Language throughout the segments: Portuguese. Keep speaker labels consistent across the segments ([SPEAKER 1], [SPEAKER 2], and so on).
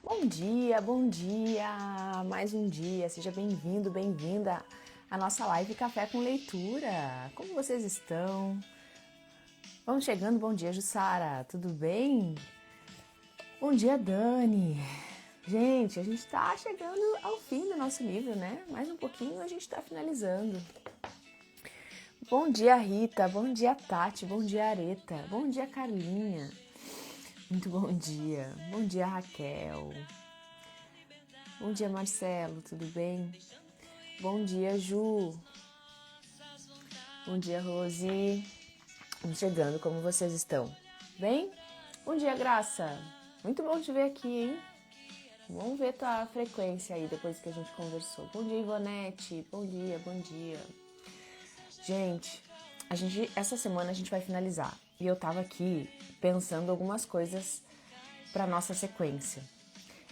[SPEAKER 1] Bom dia! Mais um dia, seja bem-vindo, bem-vinda à nossa live Café com Leitura. Como vocês estão? Vamos chegando, bom dia, Jussara, tudo bem? Bom dia, Dani! Gente, a gente está chegando ao fim do nosso livro, né? Mais um pouquinho a gente está finalizando. Bom dia, Rita, bom dia, Tati, bom dia, Areta, bom dia, Carlinha. Muito bom dia. Bom dia, Raquel. Bom dia, Marcelo, tudo bem? Bom dia, Ju. Bom dia, Rose. Vamos chegando, como vocês estão? Bem? Bom dia, Graça. Muito bom te ver aqui, hein? Vamos ver tua frequência aí depois que a gente conversou. Bom dia, Ivonete. Bom dia, bom dia. Gente, essa semana a gente vai finalizar. E eu tava aqui pensando algumas coisas para nossa sequência.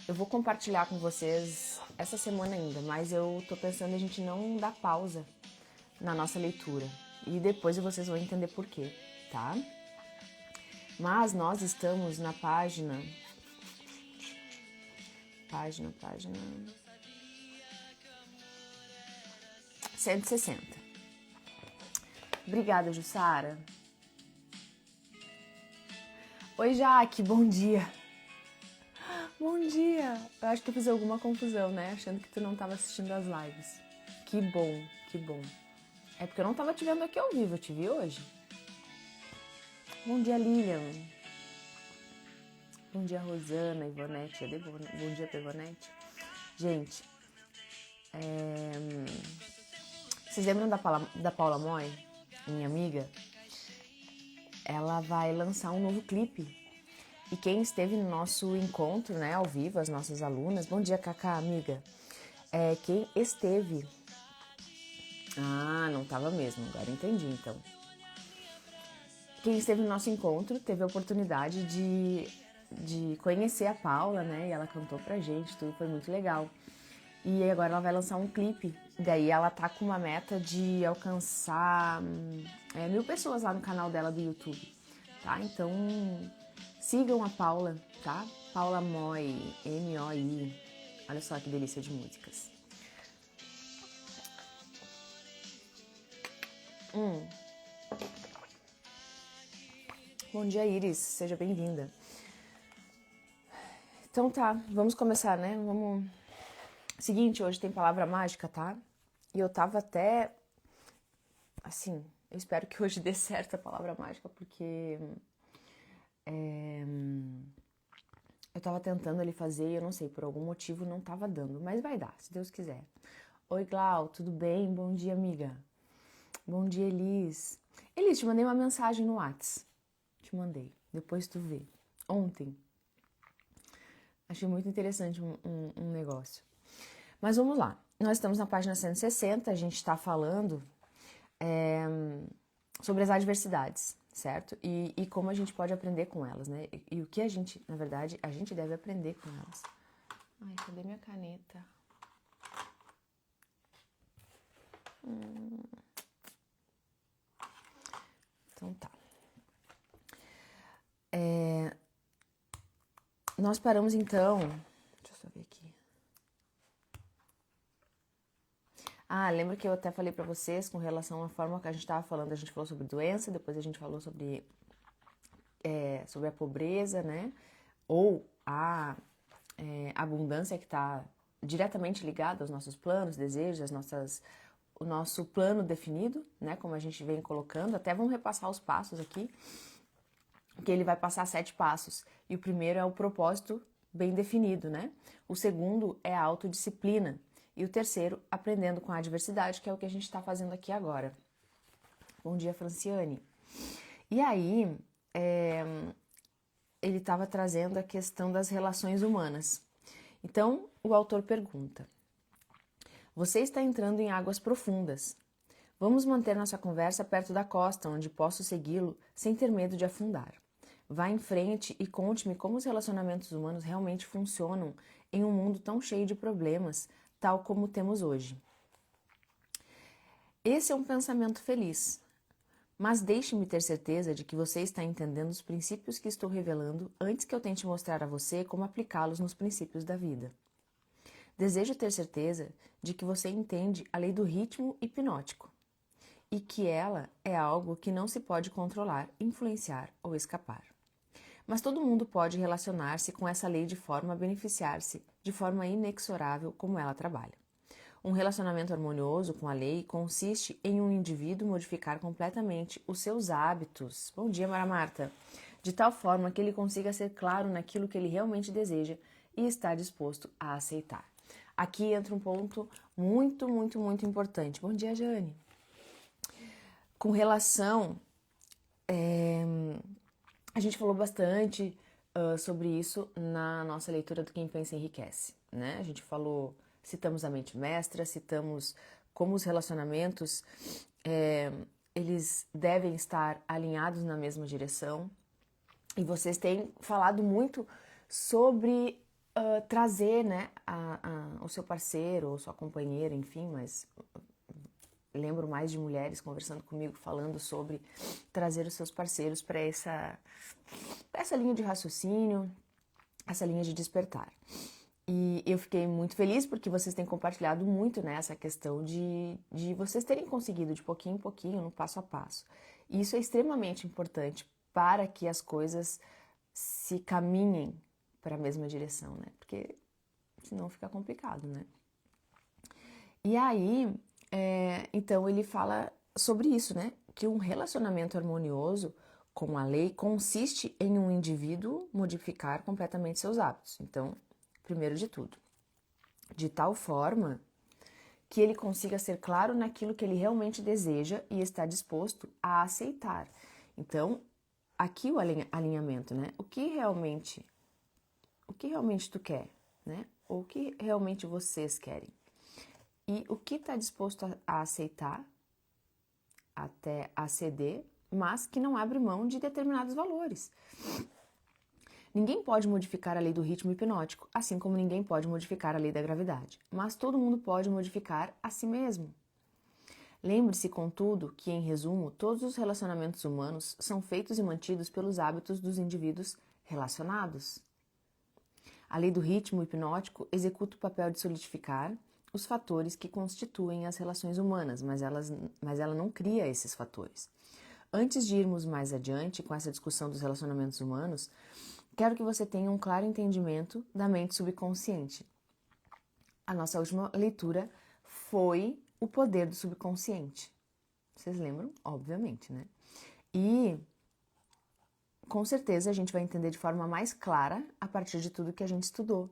[SPEAKER 1] Eu vou compartilhar com vocês essa semana ainda, mas eu tô pensando em a gente não dar pausa na nossa leitura. E depois vocês vão entender por quê, tá? Mas nós estamos na página 160. Obrigada, Jussara. Oi, Jaque, bom dia. Bom dia! Eu acho que eu fiz alguma confusão, né? Achando que tu não estava assistindo as lives. Que bom, que bom. É porque eu não estava te vendo aqui ao vivo, eu te vi hoje. Bom dia, Lilian. Bom dia, Rosana, Ivonete. Bom dia pra Ivonete. Gente, vocês lembram da Paula Moy, minha amiga? Ela vai lançar um novo clipe. E quem esteve no nosso encontro, né, ao vivo, as nossas alunas... Bom dia, Cacá, amiga. Quem esteve... Ah, não estava mesmo, agora entendi, então. Quem esteve no nosso encontro teve a oportunidade de conhecer a Paula, né, e ela cantou pra gente, tudo foi muito legal. E agora ela vai lançar um clipe, daí ela tá com uma meta de alcançar 1.000 pessoas lá no canal dela do YouTube, tá? Então... sigam a Paula, tá? Paula Moy, M-O-I. Olha só que delícia de músicas. Bom dia, Iris. Seja bem-vinda. Então tá, vamos começar, né? Seguinte, hoje tem palavra mágica, tá? E eu tava até... assim, eu espero que hoje dê certo a palavra mágica, porque... eu tava tentando ali fazer e eu não sei, por algum motivo não tava dando, mas vai dar, se Deus quiser. Oi, Glau, tudo bem? Bom dia, amiga. Bom dia, Elis. Elis, te mandei uma mensagem no Whats. Te mandei, depois tu vê. Ontem. Achei muito interessante um negócio. Mas vamos lá. Nós estamos na página 160, a gente está falando sobre as adversidades, certo? E como a gente pode aprender com elas, né? E o que a gente, na verdade, a gente deve aprender com elas. Ai, cadê minha caneta? Então tá. Nós paramos então... Deixa eu só ver aqui. Ah, lembra que eu até falei pra vocês com relação à forma que a gente tava falando. A gente falou sobre doença, depois a gente falou sobre a pobreza, né? Ou a abundância que está diretamente ligada aos nossos planos, desejos, o nosso plano definido, né? Como a gente vem colocando. Até vamos repassar os passos aqui, que ele vai passar 7 passos. E o primeiro é o propósito bem definido, né? O segundo é a autodisciplina. E o terceiro, aprendendo com a adversidade, que é o que a gente está fazendo aqui agora. Bom dia, Franciane. E aí, ele estava trazendo a questão das relações humanas. Então, o autor pergunta: você está entrando em águas profundas. Vamos manter nossa conversa perto da costa, onde posso segui-lo sem ter medo de afundar. Vá em frente e conte-me como os relacionamentos humanos realmente funcionam em um mundo tão cheio de problemas, tal como temos hoje. Esse é um pensamento feliz, Mas deixe-me ter certeza de que você está entendendo os princípios que estou revelando antes que eu tente mostrar a você como aplicá-los nos princípios da vida. Desejo ter certeza de que você entende a lei do ritmo hipnótico e que ela é algo que não se pode controlar, influenciar ou escapar. Mas todo mundo pode relacionar-se com essa lei de forma a beneficiar-se de forma inexorável como ela trabalha. Um relacionamento harmonioso com a lei consiste em um indivíduo modificar completamente os seus hábitos. Bom dia, Mara Marta. De tal forma que ele consiga ser claro naquilo que ele realmente deseja e está disposto a aceitar. Aqui entra um ponto muito importante. Bom dia, Jane. Com relação... A gente falou bastante sobre isso na nossa leitura do Quem Pensa Enriquece, né? A gente falou, citamos a mente mestra, citamos como os relacionamentos, eles devem estar alinhados na mesma direção. E vocês têm falado muito sobre trazer, né, o seu parceiro ou sua companheira, enfim, mas lembro mais de mulheres conversando comigo, falando sobre trazer os seus parceiros para essa linha de raciocínio, essa linha de despertar. E eu fiquei muito feliz porque vocês têm compartilhado muito, né, essa questão de vocês terem conseguido de pouquinho em pouquinho, no passo a passo. E isso é extremamente importante para que as coisas se caminhem para a mesma direção, né? Porque senão fica complicado, né? E aí, então ele fala sobre isso, né? Que um relacionamento harmonioso com a lei consiste em um indivíduo modificar completamente seus hábitos. Então, primeiro de tudo, de tal forma que ele consiga ser claro naquilo que ele realmente deseja e está disposto a aceitar. Então, aqui o alinhamento, né? O que realmente tu quer, né? Ou o que realmente vocês querem. E o que está disposto a aceitar, até a ceder, mas que não abre mão de determinados valores. Ninguém pode modificar a lei do ritmo hipnótico, assim como ninguém pode modificar a lei da gravidade, mas todo mundo pode modificar a si mesmo. Lembre-se, contudo, que, em resumo, todos os relacionamentos humanos são feitos e mantidos pelos hábitos dos indivíduos relacionados. A lei do ritmo hipnótico executa o papel de solidificar os fatores que constituem as relações humanas, mas ela não cria esses fatores. Antes de irmos mais adiante com essa discussão dos relacionamentos humanos, quero que você tenha um claro entendimento da mente subconsciente. A nossa última leitura foi o poder do subconsciente. Vocês lembram? Obviamente, né? E com certeza a gente vai entender de forma mais clara a partir de tudo que a gente estudou.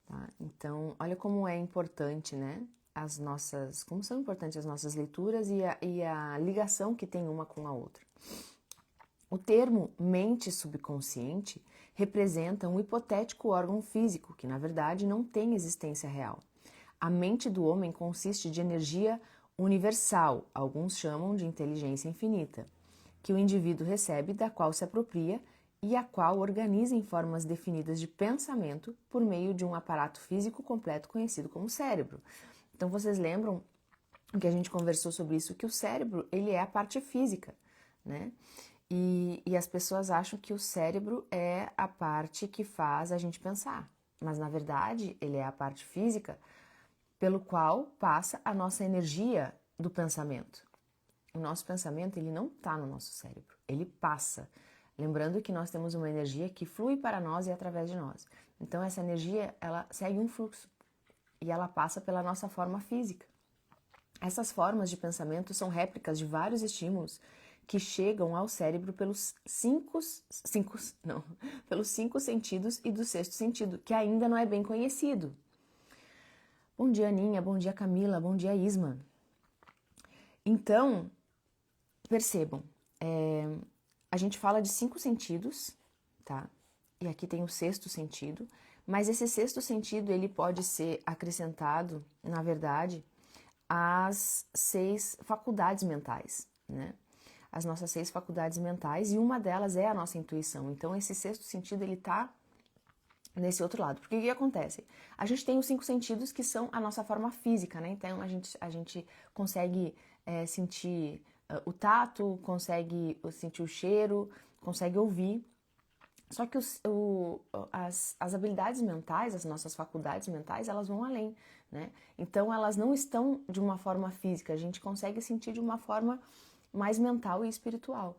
[SPEAKER 1] Tá? Então, olha como é importante, né? Como são importantes as nossas leituras e a ligação que tem uma com a outra. O termo mente subconsciente representa um hipotético órgão físico que, na verdade, não tem existência real. A mente do homem consiste de energia universal, alguns chamam de inteligência infinita, que o indivíduo recebe, da qual se apropria e a qual organiza em formas definidas de pensamento por meio de um aparato físico completo conhecido como cérebro. Então, vocês lembram que a gente conversou sobre isso, que o cérebro, ele é a parte física, né? E as pessoas acham que o cérebro é a parte que faz a gente pensar, mas, na verdade, ele é a parte física pelo qual passa a nossa energia do pensamento. O nosso pensamento, ele não está no nosso cérebro, ele passa. Lembrando que nós temos uma energia que flui para nós e através de nós. Então, essa energia, ela segue um fluxo e ela passa pela nossa forma física. Essas formas de pensamento são réplicas de vários estímulos que chegam ao cérebro pelos cinco sentidos e do sexto sentido, que ainda não é bem conhecido. Bom dia, Aninha. Bom dia, Camila. Bom dia, Isma. Então, percebam, a gente fala de 5 sentidos, tá? E aqui tem o sexto sentido, mas esse sexto sentido, ele pode ser acrescentado, na verdade, às 6 faculdades mentais, né? As nossas 6 faculdades mentais, e uma delas é a nossa intuição. Então, esse sexto sentido, ele tá nesse outro lado. Porque o que acontece? A gente tem os 5 sentidos que são a nossa forma física, né? Então, a gente consegue sentir o tato, consegue sentir o cheiro, consegue ouvir. Só que as habilidades mentais, as nossas faculdades mentais, elas vão além, né? Então, elas não estão de uma forma física, a gente consegue sentir de uma forma mais mental e espiritual.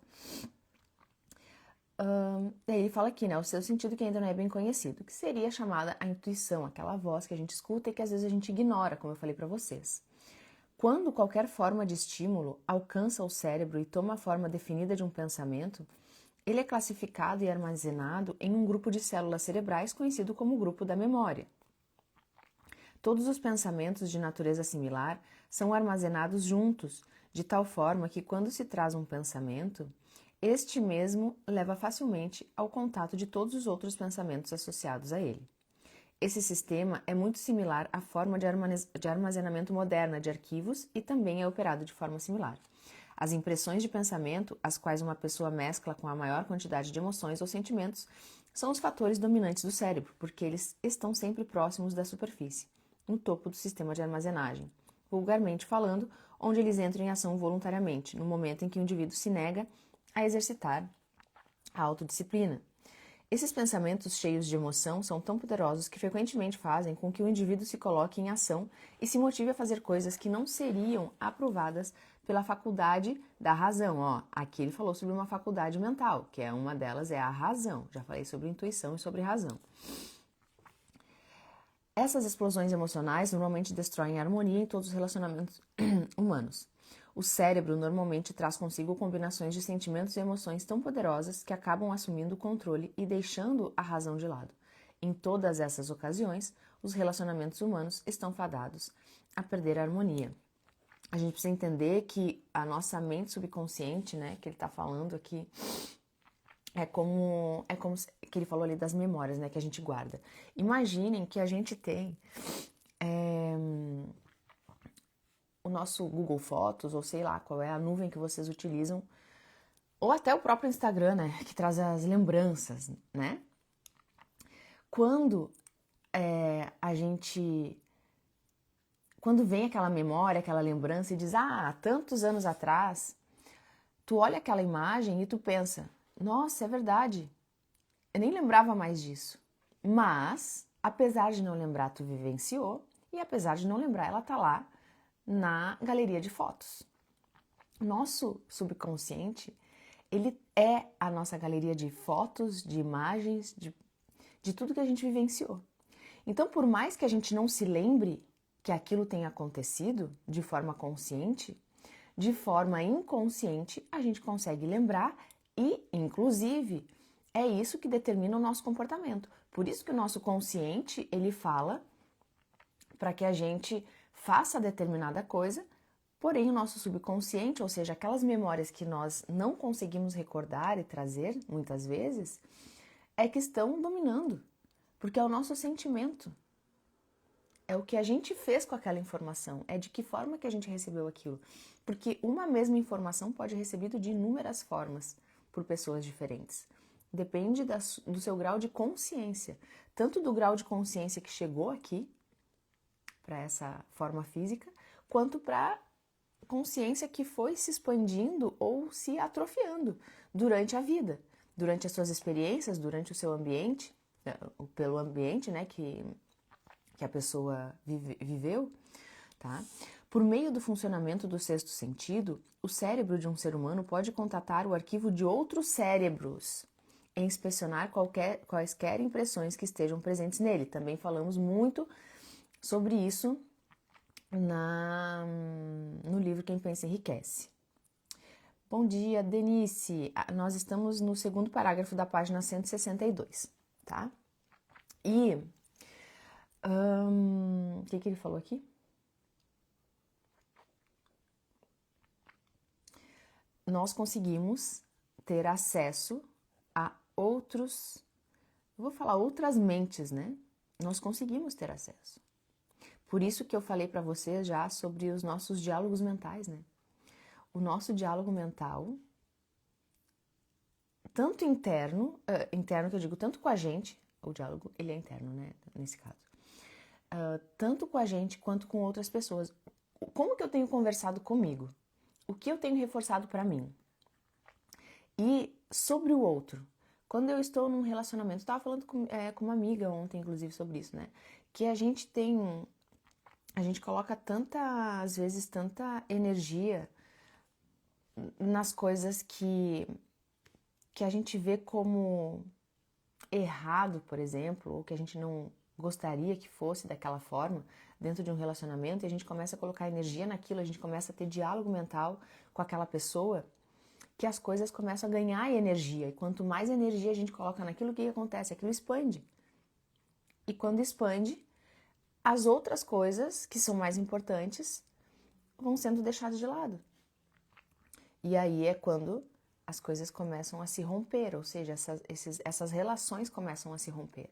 [SPEAKER 1] Daí ele fala aqui, né? O seu sentido que ainda não é bem conhecido, que seria chamada a intuição, aquela voz que a gente escuta e que às vezes a gente ignora, como eu falei para vocês. Quando qualquer forma de estímulo alcança o cérebro e toma a forma definida de um pensamento, ele é classificado e armazenado em um grupo de células cerebrais conhecido como grupo da memória. Todos os pensamentos de natureza similar são armazenados juntos, de tal forma que quando se traz um pensamento, este mesmo leva facilmente ao contato de todos os outros pensamentos associados a ele. Esse sistema é muito similar à forma de armazenamento moderna de arquivos e também é operado de forma similar. As impressões de pensamento, as quais uma pessoa mescla com a maior quantidade de emoções ou sentimentos, são os fatores dominantes do cérebro, porque eles estão sempre próximos da superfície, no topo do sistema de armazenagem, vulgarmente falando, onde eles entram em ação voluntariamente, no momento em que o indivíduo se nega a exercitar a autodisciplina. Esses pensamentos cheios de emoção são tão poderosos que frequentemente fazem com que o indivíduo se coloque em ação e se motive a fazer coisas que não seriam aprovadas pela faculdade da razão. Aqui ele falou sobre uma faculdade mental, que é uma delas é a razão. Já falei sobre intuição e sobre razão. Essas explosões emocionais normalmente destroem a harmonia em todos os relacionamentos humanos. O cérebro normalmente traz consigo combinações de sentimentos e emoções tão poderosas que acabam assumindo o controle e deixando a razão de lado. Em todas essas ocasiões, os relacionamentos humanos estão fadados a perder a harmonia. A gente precisa entender que a nossa mente subconsciente, né, que ele está falando aqui, é como que ele falou ali das memórias, né, que a gente guarda. Imaginem que a gente tem o nosso Google Fotos, ou sei lá qual é a nuvem que vocês utilizam, ou até o próprio Instagram, né, que traz as lembranças, né? Quando quando vem aquela memória, aquela lembrança e diz, tantos anos atrás, tu olha aquela imagem e tu pensa, nossa, é verdade, eu nem lembrava mais disso. Mas, apesar de não lembrar, tu vivenciou, e apesar de não lembrar, ela tá lá na galeria de fotos. Nosso subconsciente, ele é a nossa galeria de fotos, de imagens, de tudo que a gente vivenciou. Então, por mais que a gente não se lembre que aquilo tenha acontecido de forma consciente, de forma inconsciente a gente consegue lembrar e, inclusive, é isso que determina o nosso comportamento. Por isso que o nosso consciente, ele fala para que a gente faça determinada coisa, porém o nosso subconsciente, ou seja, aquelas memórias que nós não conseguimos recordar e trazer, muitas vezes, é que estão dominando, porque é o nosso sentimento. É o que a gente fez com aquela informação, é de que forma que a gente recebeu aquilo. Porque uma mesma informação pode ser recebida de inúmeras formas por pessoas diferentes. Depende do seu grau de consciência, tanto do grau de consciência que chegou aqui, para essa forma física, quanto para a consciência que foi se expandindo ou se atrofiando durante a vida, durante as suas experiências, durante o seu ambiente, pelo ambiente, né, que a pessoa viveu, tá? Por meio do funcionamento do sexto sentido, o cérebro de um ser humano pode contatar o arquivo de outros cérebros e inspecionar quaisquer impressões que estejam presentes nele. Também falamos muito sobre isso no livro Quem Pensa Enriquece. Bom dia, Denise. Nós estamos no segundo parágrafo da página 162, tá? E o que ele falou aqui? Nós conseguimos ter acesso a outras mentes, né? Nós conseguimos ter acesso. Por isso que eu falei para vocês já sobre os nossos diálogos mentais, né? O nosso diálogo mental, tanto interno que eu digo, tanto com a gente, o diálogo, ele é interno, né, nesse caso, tanto com a gente quanto com outras pessoas. Como que eu tenho conversado comigo? O que eu tenho reforçado para mim? E sobre o outro, quando eu estou num relacionamento, estava falando com uma amiga ontem, inclusive, sobre isso, né? Que a gente coloca às vezes, tanta energia nas coisas que a gente vê como errado, por exemplo, ou que a gente não gostaria que fosse daquela forma dentro de um relacionamento, e a gente começa a colocar energia naquilo, a gente começa a ter diálogo mental com aquela pessoa, que as coisas começam a ganhar energia. E quanto mais energia a gente coloca naquilo, o que acontece? Aquilo expande. E quando expande, as outras coisas que são mais importantes vão sendo deixadas de lado. E aí é quando as coisas começam a se romper, ou seja, essas relações começam a se romper.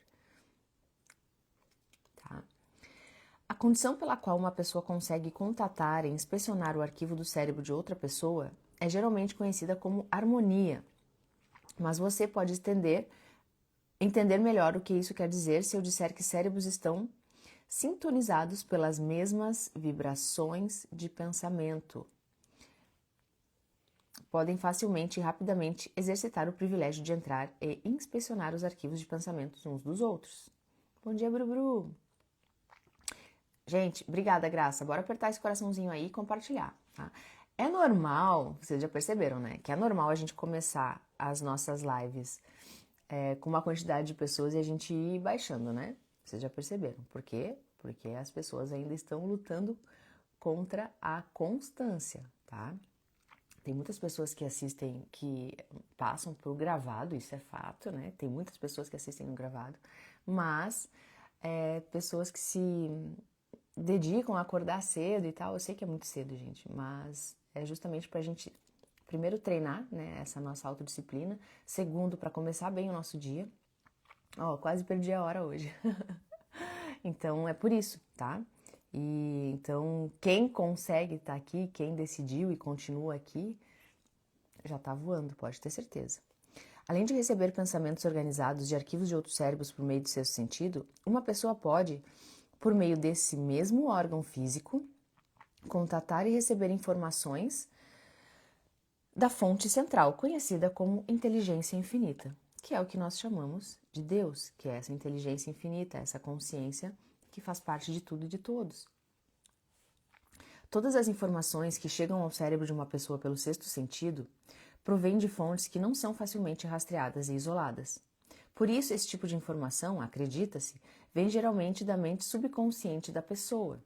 [SPEAKER 1] Tá? A condição pela qual uma pessoa consegue contatar e inspecionar o arquivo do cérebro de outra pessoa é geralmente conhecida como harmonia, mas você pode entender melhor o que isso quer dizer se eu disser que cérebros estão sintonizados pelas mesmas vibrações de pensamento. Podem facilmente e rapidamente exercitar o privilégio de entrar e inspecionar os arquivos de pensamentos uns dos outros. Bom dia, Brubru! Gente, obrigada, Graça. Bora apertar esse coraçãozinho aí e compartilhar, tá? É normal, vocês já perceberam, né? Que é normal a gente começar as nossas lives com uma quantidade de pessoas e a gente ir baixando, né? Vocês já perceberam. Por quê? Porque as pessoas ainda estão lutando contra a constância, tá? Tem muitas pessoas que assistem, que passam por gravado, isso é fato, né? Tem muitas pessoas que assistem no gravado, mas pessoas que se dedicam a acordar cedo e tal, eu sei que é muito cedo, gente, mas é justamente pra gente, primeiro, treinar, né, essa nossa autodisciplina, segundo, para começar bem o nosso dia. Ó, quase perdi a hora hoje. Então, é por isso, tá? E então, quem consegue estar aqui, quem decidiu e continua aqui, já tá voando, pode ter certeza. Além de receber pensamentos organizados de arquivos de outros cérebros por meio do sexto sentido, uma pessoa pode, por meio desse mesmo órgão físico, contatar e receber informações da fonte central, conhecida como inteligência infinita, que é o que nós chamamos de Deus, que é essa inteligência infinita, essa consciência que faz parte de tudo e de todos. Todas as informações que chegam ao cérebro de uma pessoa pelo sexto sentido provêm de fontes que não são facilmente rastreadas e isoladas. Por isso, esse tipo de informação, acredita-se, vem geralmente da mente subconsciente da pessoa.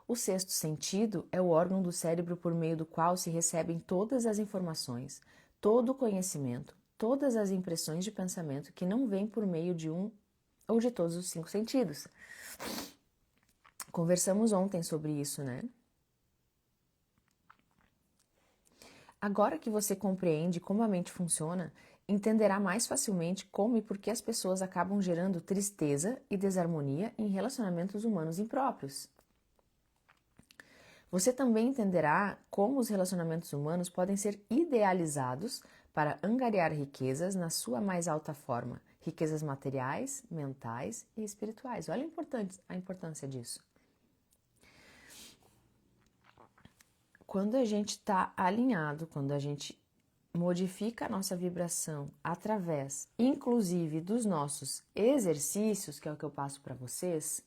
[SPEAKER 1] O sexto sentido é o órgão do cérebro por meio do qual se recebem todas as informações, todo o conhecimento, todas as impressões de pensamento que não vêm por meio de um ou de todos os 5 sentidos. Conversamos ontem sobre isso, né? Agora que você compreende como a mente funciona, entenderá mais facilmente como e por que as pessoas acabam gerando tristeza e desarmonia em relacionamentos humanos impróprios. Você também entenderá como os relacionamentos humanos podem ser idealizados para angariar riquezas na sua mais alta forma, riquezas materiais, mentais e espirituais. Olha a importância disso. Quando a gente está alinhado, quando a gente modifica a nossa vibração através, inclusive, dos nossos exercícios, que é o que eu passo para vocês.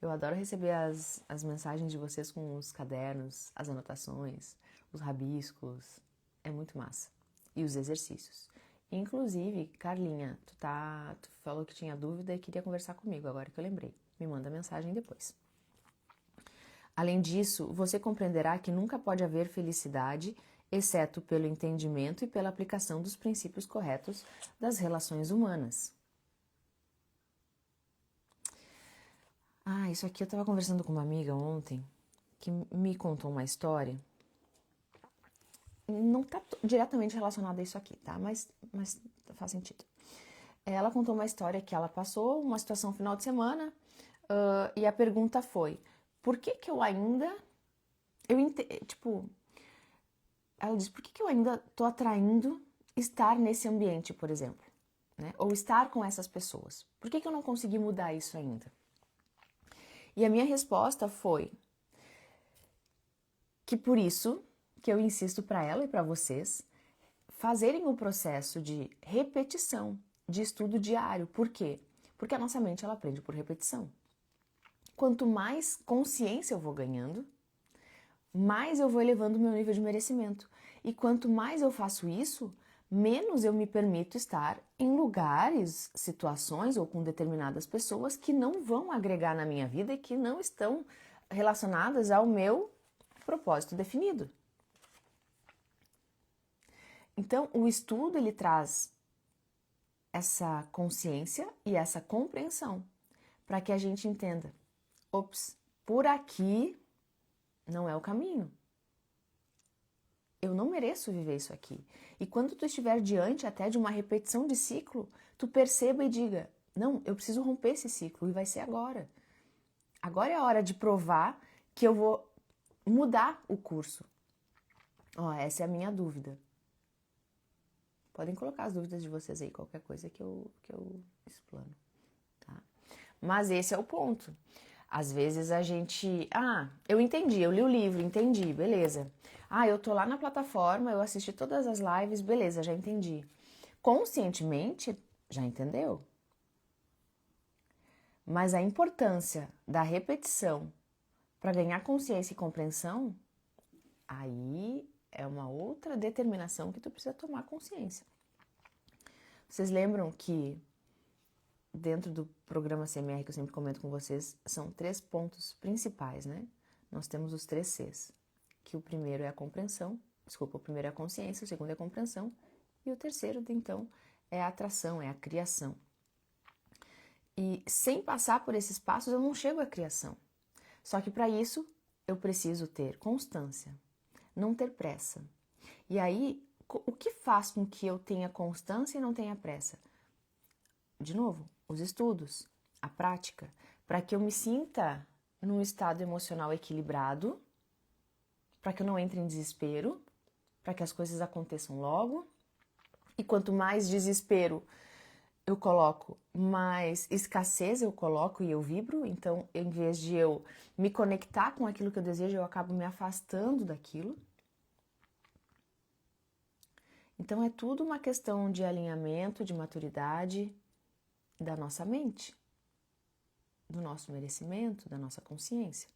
[SPEAKER 1] Eu adoro receber as mensagens de vocês com os cadernos, as anotações, os rabiscos. É muito massa. E os exercícios. Inclusive, Carlinha, tu falou que tinha dúvida e queria conversar comigo, agora que eu lembrei. Me manda mensagem depois. Além disso, você compreenderá que nunca pode haver felicidade, exceto pelo entendimento e pela aplicação dos princípios corretos das relações humanas. Isso aqui eu estava conversando com uma amiga ontem, que me contou uma história. Não está diretamente relacionada a isso aqui, tá? Mas faz sentido. Ela contou uma história que ela passou, uma situação final de semana, e a pergunta foi, por que que eu ainda... ela disse, por que que eu ainda tô atraindo estar nesse ambiente, por exemplo? Né? Ou estar com essas pessoas? Por que que eu não consegui mudar isso ainda? E a minha resposta foi, que por isso que eu insisto para ela e para vocês fazerem o processo de repetição, de estudo diário. Por quê? Porque a nossa mente ela aprende por repetição. Quanto mais consciência eu vou ganhando, mais eu vou elevando o meu nível de merecimento. E quanto mais eu faço isso, menos eu me permito estar em lugares, situações ou com determinadas pessoas que não vão agregar na minha vida e que não estão relacionadas ao meu propósito definido. Então, o estudo ele traz essa consciência e essa compreensão para que a gente entenda, ops, por aqui não é o caminho. Eu não mereço viver isso aqui. E quando tu estiver diante até de uma repetição de ciclo, tu perceba e diga, não, eu preciso romper esse ciclo e vai ser agora. Agora é a hora de provar que eu vou mudar o curso. Essa é a minha dúvida. Podem colocar as dúvidas de vocês aí, qualquer coisa que eu explano, tá? Mas esse é o ponto. Às vezes a gente... eu entendi, eu li o livro, entendi, beleza. Eu tô lá na plataforma, eu assisti todas as lives, beleza, já entendi. Conscientemente, já entendeu. Mas a importância da repetição para ganhar consciência e compreensão, aí é uma outra determinação que tu precisa tomar consciência. Vocês lembram que dentro do programa CMR que eu sempre comento com vocês, são 3 pontos principais, né? Nós temos os 3 Cs, que o primeiro é a compreensão, o primeiro é a consciência, o segundo é a compreensão, e o terceiro, então, é a atração, é a criação. E sem passar por esses passos, eu não chego à criação. Só que para isso, eu preciso ter constância, não ter pressa. E aí, o que faz com que eu tenha constância e não tenha pressa? De novo, os estudos, a prática, para que eu me sinta num estado emocional equilibrado, para que eu não entre em desespero, para que as coisas aconteçam logo. E quanto mais desespero eu coloco, mais escassez eu coloco e eu vibro. Então, em vez de eu me conectar com aquilo que eu desejo, eu acabo me afastando daquilo. Então, é tudo uma questão de alinhamento, de maturidade da nossa mente, do nosso merecimento, da nossa consciência.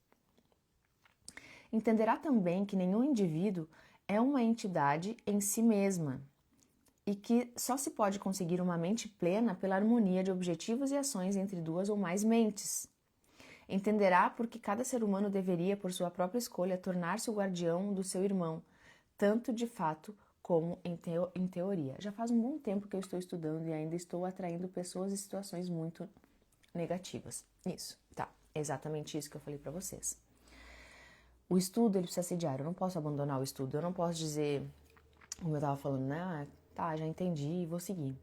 [SPEAKER 1] Entenderá também que nenhum indivíduo é uma entidade em si mesma e que só se pode conseguir uma mente plena pela harmonia de objetivos e ações entre 2 ou mais mentes. Entenderá porque cada ser humano deveria, por sua própria escolha, tornar-se o guardião do seu irmão, tanto de fato como em teoria. Já faz um bom tempo que eu estou estudando e ainda estou atraindo pessoas e situações muito negativas. Isso, tá. É exatamente isso que eu falei para vocês. O estudo, ele precisa ser diário. Eu não posso abandonar o estudo. Eu não posso dizer, como eu estava falando, né? Tá, já entendi e vou seguir.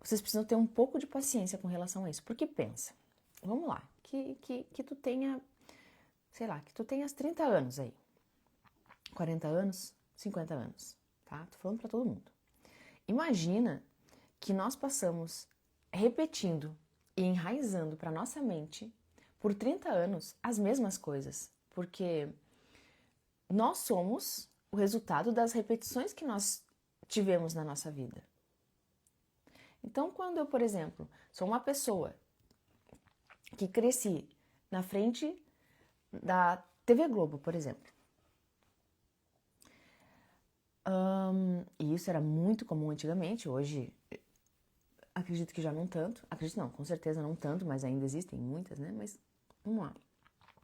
[SPEAKER 1] Vocês precisam ter um pouco de paciência com relação a isso. Porque pensa, vamos lá, que tu tenha, sei lá, que tu tenhas 30 anos aí. 40 anos, 50 anos. Tá? Tô falando para todo mundo. Imagina que nós passamos repetindo e enraizando para nossa mente por 30 anos as mesmas coisas, porque nós somos o resultado das repetições que nós tivemos na nossa vida. Então, quando eu, por exemplo, sou uma pessoa que cresci na frente da TV Globo, por exemplo, e isso era muito comum antigamente, hoje acredito que já não tanto, acredito não, com certeza não tanto, mas ainda existem muitas, né? Mas vamos lá.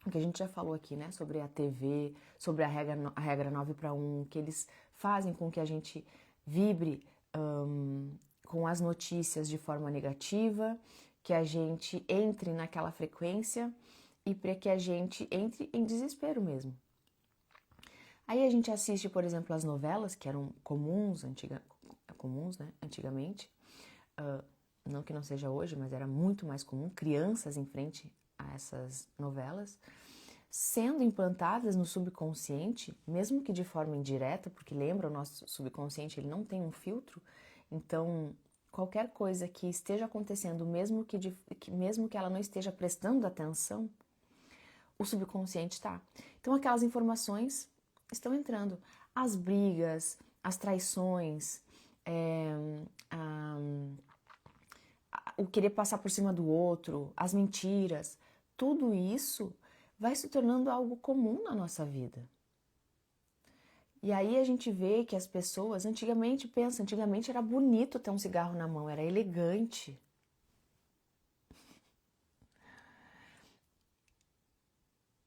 [SPEAKER 1] O que a gente já falou aqui, né? Sobre a TV, sobre a regra 9-1, que eles fazem com que a gente vibre com as notícias de forma negativa, que a gente entre naquela frequência e para que a gente entre em desespero mesmo. Aí a gente assiste, por exemplo, as novelas que eram comuns, né, antigamente, não que não seja hoje, mas era muito mais comum, crianças em frente a essas novelas, sendo implantadas no subconsciente, mesmo que de forma indireta, porque lembra, o nosso subconsciente ele não tem um filtro, então qualquer coisa que esteja acontecendo, mesmo que ela não esteja prestando atenção, o subconsciente está. Então aquelas informações estão entrando. As brigas, as traições, o querer passar por cima do outro, as mentiras, tudo isso vai se tornando algo comum na nossa vida. E aí a gente vê que as pessoas, antigamente era bonito ter um cigarro na mão, era elegante.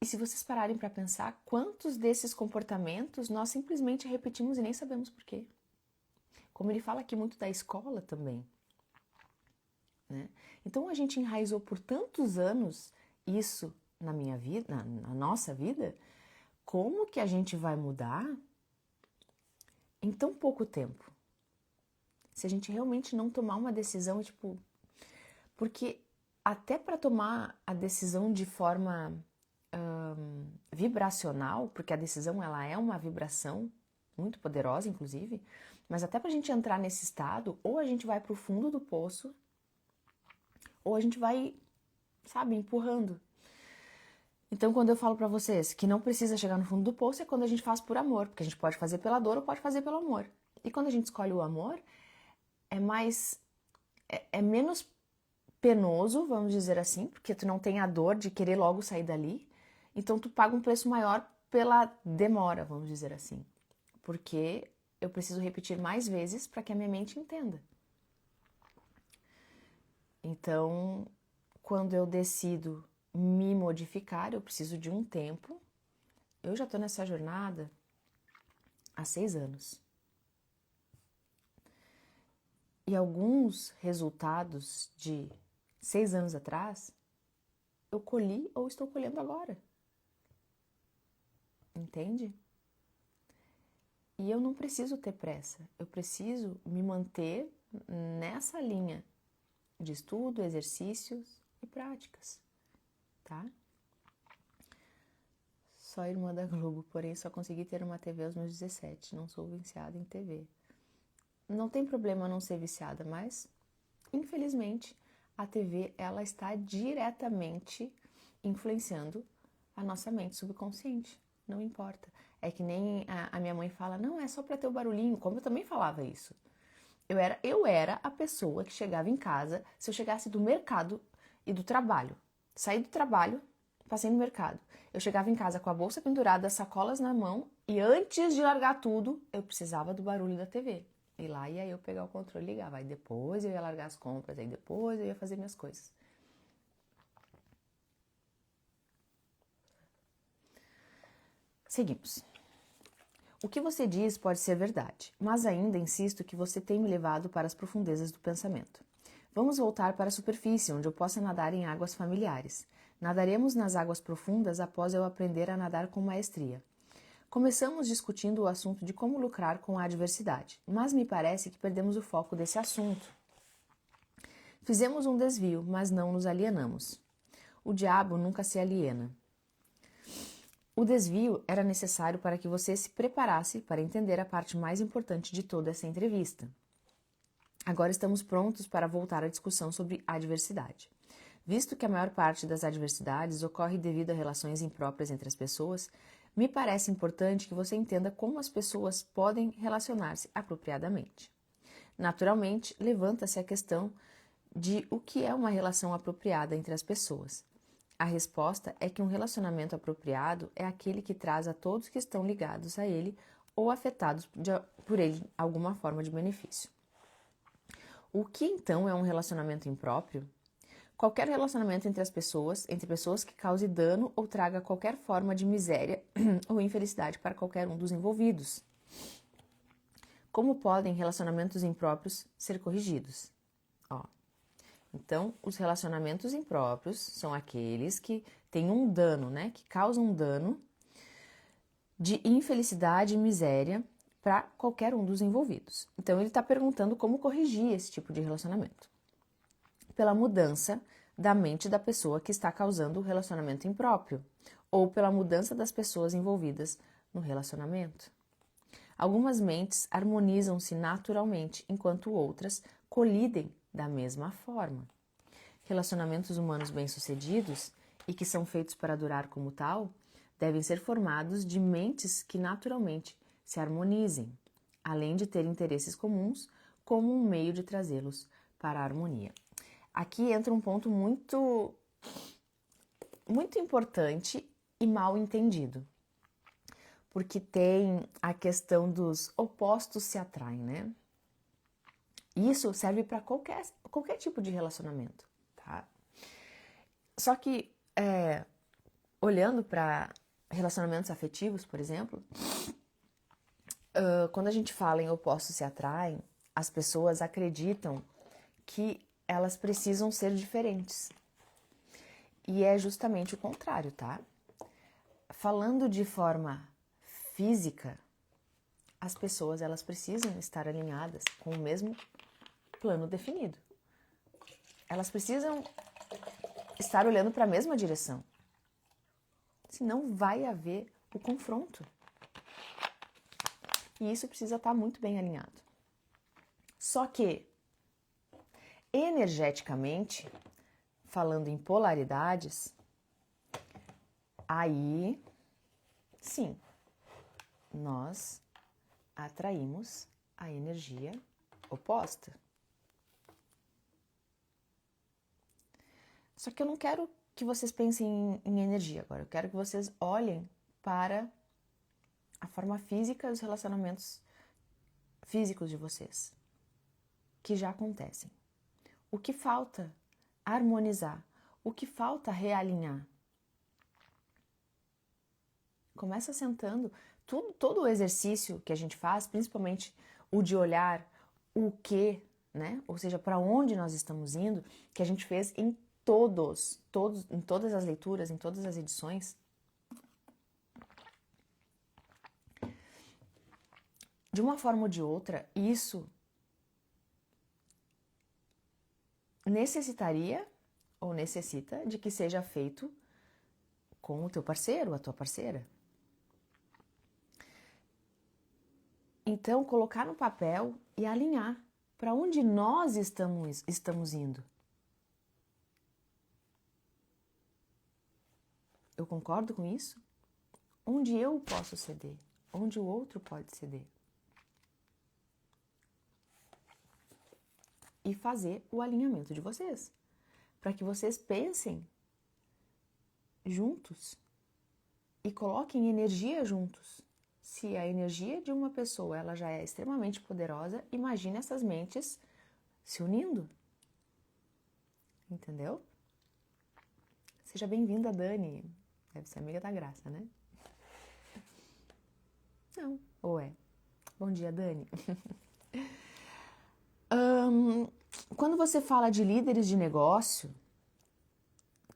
[SPEAKER 1] E se vocês pararem para pensar, quantos desses comportamentos nós simplesmente repetimos e nem sabemos por quê? Como ele fala aqui muito da escola também. Né? Então a gente enraizou por tantos anos isso na minha vida, na nossa vida, como que a gente vai mudar em tão pouco tempo? Se a gente realmente não tomar uma decisão, tipo... Porque até para tomar a decisão de forma vibracional, porque a decisão ela é uma vibração muito poderosa, inclusive, mas até para a gente entrar nesse estado, ou a gente vai para o fundo do poço, ou a gente vai, sabe, empurrando. Então, quando eu falo para vocês que não precisa chegar no fundo do poço, é quando a gente faz por amor, porque a gente pode fazer pela dor ou pode fazer pelo amor. E quando a gente escolhe o amor, é menos penoso, vamos dizer assim, porque tu não tem a dor de querer logo sair dali. Então, tu paga um preço maior pela demora, vamos dizer assim. Porque eu preciso repetir mais vezes para que a minha mente entenda. Então, quando eu decido me modificar, eu preciso de um tempo. Eu já estou nessa jornada há 6 anos. E alguns resultados de 6 anos atrás, eu colhi ou estou colhendo agora. Entende? E eu não preciso ter pressa. Eu preciso me manter nessa linha de estudo, exercícios e práticas, tá? Só irmã da Globo, porém só consegui ter uma TV aos meus 17. Não sou viciada em TV. Não tem problema não ser viciada, mas infelizmente a TV ela está diretamente influenciando a nossa mente subconsciente. Não importa. É que nem a minha mãe fala, não, é só para ter o barulhinho, como eu também falava isso. Eu era a pessoa que chegava em casa, se eu chegasse do mercado e do trabalho, saí do trabalho, passei no mercado. Eu chegava em casa com a bolsa pendurada, as sacolas na mão e antes de largar tudo, eu precisava do barulho da TV. E lá ia eu pegar o controle e ligar. Aí depois eu ia largar as compras, aí depois eu ia fazer minhas coisas. Seguimos. O que você diz pode ser verdade, mas ainda insisto que você tem me levado para as profundezas do pensamento. Vamos voltar para a superfície, onde eu possa nadar em águas familiares. Nadaremos nas águas profundas após eu aprender a nadar com maestria. Começamos discutindo o assunto de como lucrar com a adversidade, mas me parece que perdemos o foco desse assunto. Fizemos um desvio, mas não nos alienamos. O diabo nunca se aliena. O desvio era necessário para que você se preparasse para entender a parte mais importante de toda essa entrevista. Agora estamos prontos para voltar à discussão sobre adversidade. Visto que a maior parte das adversidades ocorre devido a relações impróprias entre as pessoas, me parece importante que você entenda como as pessoas podem relacionar-se apropriadamente. Naturalmente, levanta-se a questão de o que é uma relação apropriada entre as pessoas. A resposta é que um relacionamento apropriado é aquele que traz a todos que estão ligados a ele ou afetados por ele alguma forma de benefício. O que então é um relacionamento impróprio? Qualquer relacionamento entre pessoas que cause dano ou traga qualquer forma de miséria ou infelicidade para qualquer um dos envolvidos. Como podem relacionamentos impróprios ser corrigidos? Então, os relacionamentos impróprios são aqueles que têm um dano, né? Que causam um dano de infelicidade e miséria para qualquer um dos envolvidos. Então, ele está perguntando como corrigir esse tipo de relacionamento. Pela mudança da mente da pessoa que está causando o relacionamento impróprio, ou pela mudança das pessoas envolvidas no relacionamento. Algumas mentes harmonizam-se naturalmente, enquanto outras colidem da mesma forma. Relacionamentos humanos bem-sucedidos, e que são feitos para durar como tal, devem ser formados de mentes que naturalmente se harmonizem, além de ter interesses comuns como um meio de trazê-los para a harmonia. Aqui entra um ponto muito importante e mal entendido, porque tem a questão dos opostos se atraem, né? Isso serve para qualquer tipo de relacionamento, tá? Só que, olhando para relacionamentos afetivos, por exemplo, quando a gente fala em opostos se atraem, as pessoas acreditam que elas precisam ser diferentes. E é justamente o contrário, tá? Falando de forma física, as pessoas elas precisam estar alinhadas com o mesmo plano definido. Elas precisam estar olhando para a mesma direção. Senão vai haver o confronto. E isso precisa estar muito bem alinhado. Só que, energeticamente, falando em polaridades, aí, sim, nós atraímos a energia oposta. Só que eu não quero que vocês pensem em energia agora. Eu quero que vocês olhem para a forma física dos relacionamentos físicos de vocês, que já acontecem. O que falta harmonizar? O que falta realinhar? Começa sentando. Todo o exercício que a gente faz, principalmente o de olhar o que, né? Ou seja, para onde nós estamos indo, que a gente fez em em todas as leituras, em todas as edições. De uma forma ou de outra, isso necessitaria ou necessita de que seja feito com o teu parceiro, a tua parceira. Então, colocar no papel e alinhar para onde nós estamos indo. Eu concordo com isso? Onde eu posso ceder? Onde o outro pode ceder? E fazer o alinhamento de vocês, para que vocês pensem juntos e coloquem energia juntos. Se a energia de uma pessoa ela já é extremamente poderosa, imagine essas mentes se unindo. Entendeu? Seja bem-vinda, Dani. Deve ser amiga da Graça, né? Não, ou é? Bom dia, Dani. Quando você fala de líderes de negócio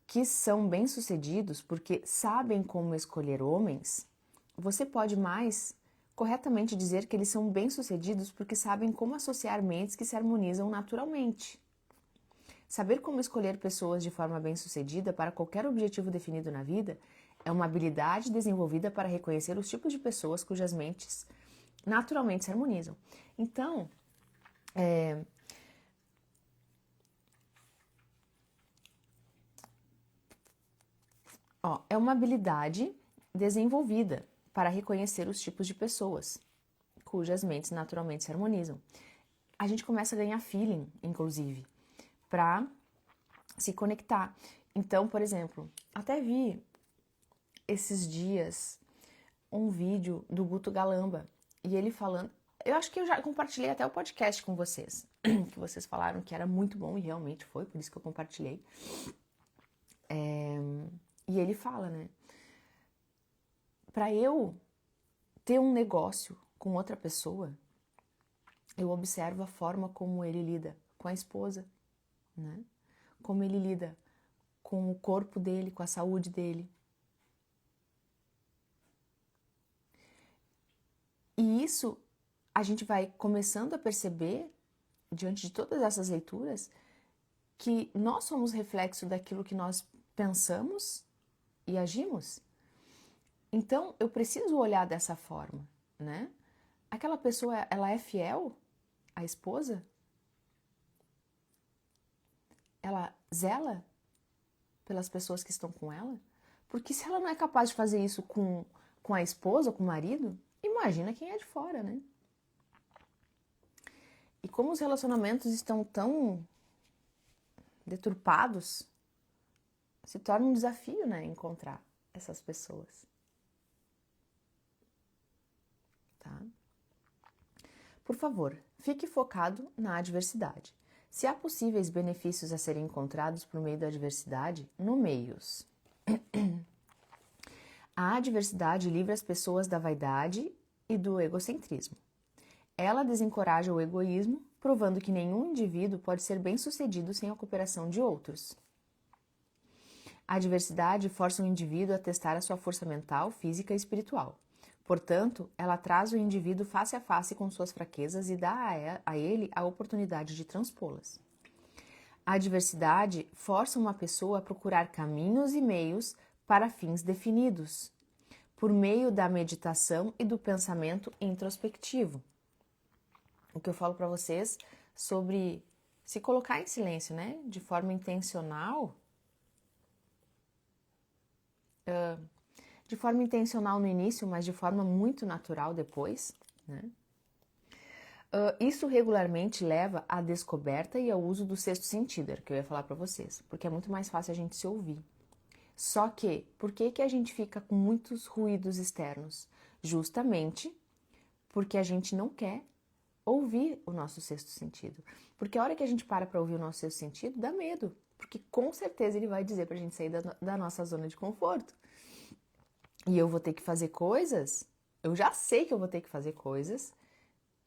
[SPEAKER 1] que são bem-sucedidos porque sabem como escolher homens, você pode mais corretamente dizer que eles são bem-sucedidos porque sabem como associar mentes que se harmonizam naturalmente. Saber como escolher pessoas de forma bem-sucedida para qualquer objetivo definido na vida é uma habilidade desenvolvida para reconhecer os tipos de pessoas cujas mentes naturalmente se harmonizam. Então, é uma habilidade desenvolvida para reconhecer os tipos de pessoas cujas mentes naturalmente se harmonizam. A gente começa a ganhar feeling, inclusive, para se conectar. Então, por exemplo, até vi esses dias um vídeo do Guto Galamba e ele falando, eu acho que eu já compartilhei até o podcast com vocês, que vocês falaram que era muito bom e realmente foi, por isso que eu compartilhei. E ele fala, né? Para eu ter um negócio com outra pessoa, eu observo a forma como ele lida com a esposa, né? Como ele lida com o corpo dele, com a saúde dele. E isso a gente vai começando a perceber, diante de todas essas leituras, que nós somos reflexo daquilo que nós pensamos e agimos. Então, eu preciso olhar dessa forma, né? Aquela pessoa, ela é fiel à esposa? Ela zela pelas pessoas que estão com ela? Porque se ela não é capaz de fazer isso com a esposa, com o marido, imagina quem é de fora, né? E como os relacionamentos estão tão deturpados, se torna um desafio, né, encontrar essas pessoas. Tá? Por favor, fique focado na adversidade. Se há possíveis benefícios a serem encontrados por meio da adversidade, nomeie-os. A adversidade livra as pessoas da vaidade e do egocentrismo. Ela desencoraja o egoísmo, provando que nenhum indivíduo pode ser bem-sucedido sem a cooperação de outros. A adversidade força o indivíduo a testar a sua força mental, física e espiritual. Portanto, ela traz o indivíduo face a face com suas fraquezas e dá a ele a oportunidade de transpô-las. A adversidade força uma pessoa a procurar caminhos e meios para fins definidos, por meio da meditação e do pensamento introspectivo. O que eu falo para vocês sobre se colocar em silêncio, né? De forma intencional. De forma intencional no início, mas de forma muito natural depois, né? Isso regularmente leva à descoberta e ao uso do sexto sentido, era o que eu ia falar para vocês, porque é muito mais fácil a gente se ouvir. Só que, por que a gente fica com muitos ruídos externos? Justamente porque a gente não quer ouvir o nosso sexto sentido. Porque a hora que a gente para ouvir o nosso sexto sentido, dá medo. Porque com certeza ele vai dizer pra gente sair da nossa zona de conforto. E eu vou ter que fazer coisas, eu já sei que eu vou ter que fazer coisas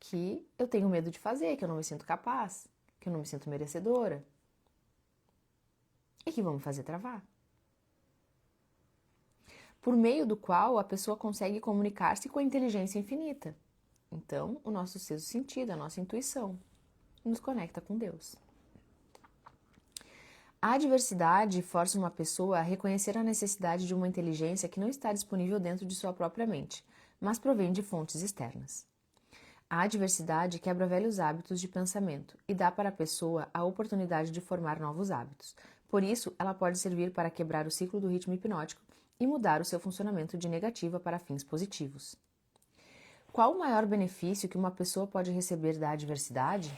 [SPEAKER 1] que eu tenho medo de fazer, que eu não me sinto capaz, que eu não me sinto merecedora. E que vão me fazer travar. Por meio do qual a pessoa consegue comunicar-se com a inteligência infinita. Então, o nosso sexto sentido, a nossa intuição, nos conecta com Deus. A adversidade força uma pessoa a reconhecer a necessidade de uma inteligência que não está disponível dentro de sua própria mente, mas provém de fontes externas. A adversidade quebra velhos hábitos de pensamento e dá para a pessoa a oportunidade de formar novos hábitos. Por isso, ela pode servir para quebrar o ciclo do ritmo hipnótico e mudar o seu funcionamento de negativa para fins positivos. Qual o maior benefício que uma pessoa pode receber da adversidade?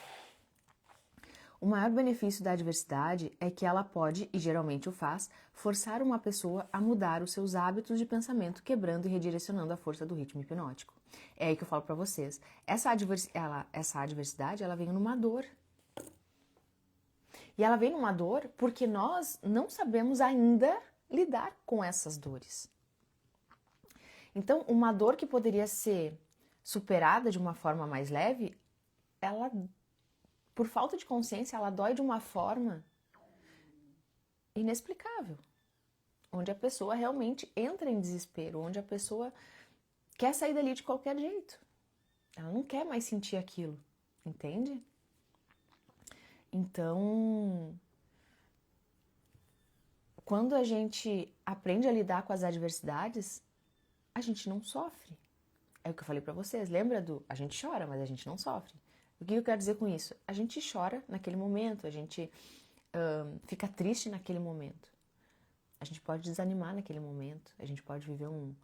[SPEAKER 1] O maior benefício da adversidade é que ela pode, e geralmente o faz, forçar uma pessoa a mudar os seus hábitos de pensamento, quebrando e redirecionando a força do ritmo hipnótico. É aí que eu falo para vocês. Essa adversidade, ela vem numa dor. E ela vem numa dor porque nós não sabemos ainda lidar com essas dores. Então, uma dor que poderia ser superada de uma forma mais leve, ela, por falta de consciência, ela dói de uma forma inexplicável, onde a pessoa realmente entra em desespero, onde a pessoa quer sair dali de qualquer jeito. Ela não quer mais sentir aquilo, entende? Então, quando a gente aprende a lidar com as adversidades, a gente não sofre. É o que eu falei pra vocês, lembra a gente chora, mas a gente não sofre. O que eu quero dizer com isso? A gente chora naquele momento, a gente fica triste naquele momento. A gente pode desanimar naquele momento, a gente pode viver um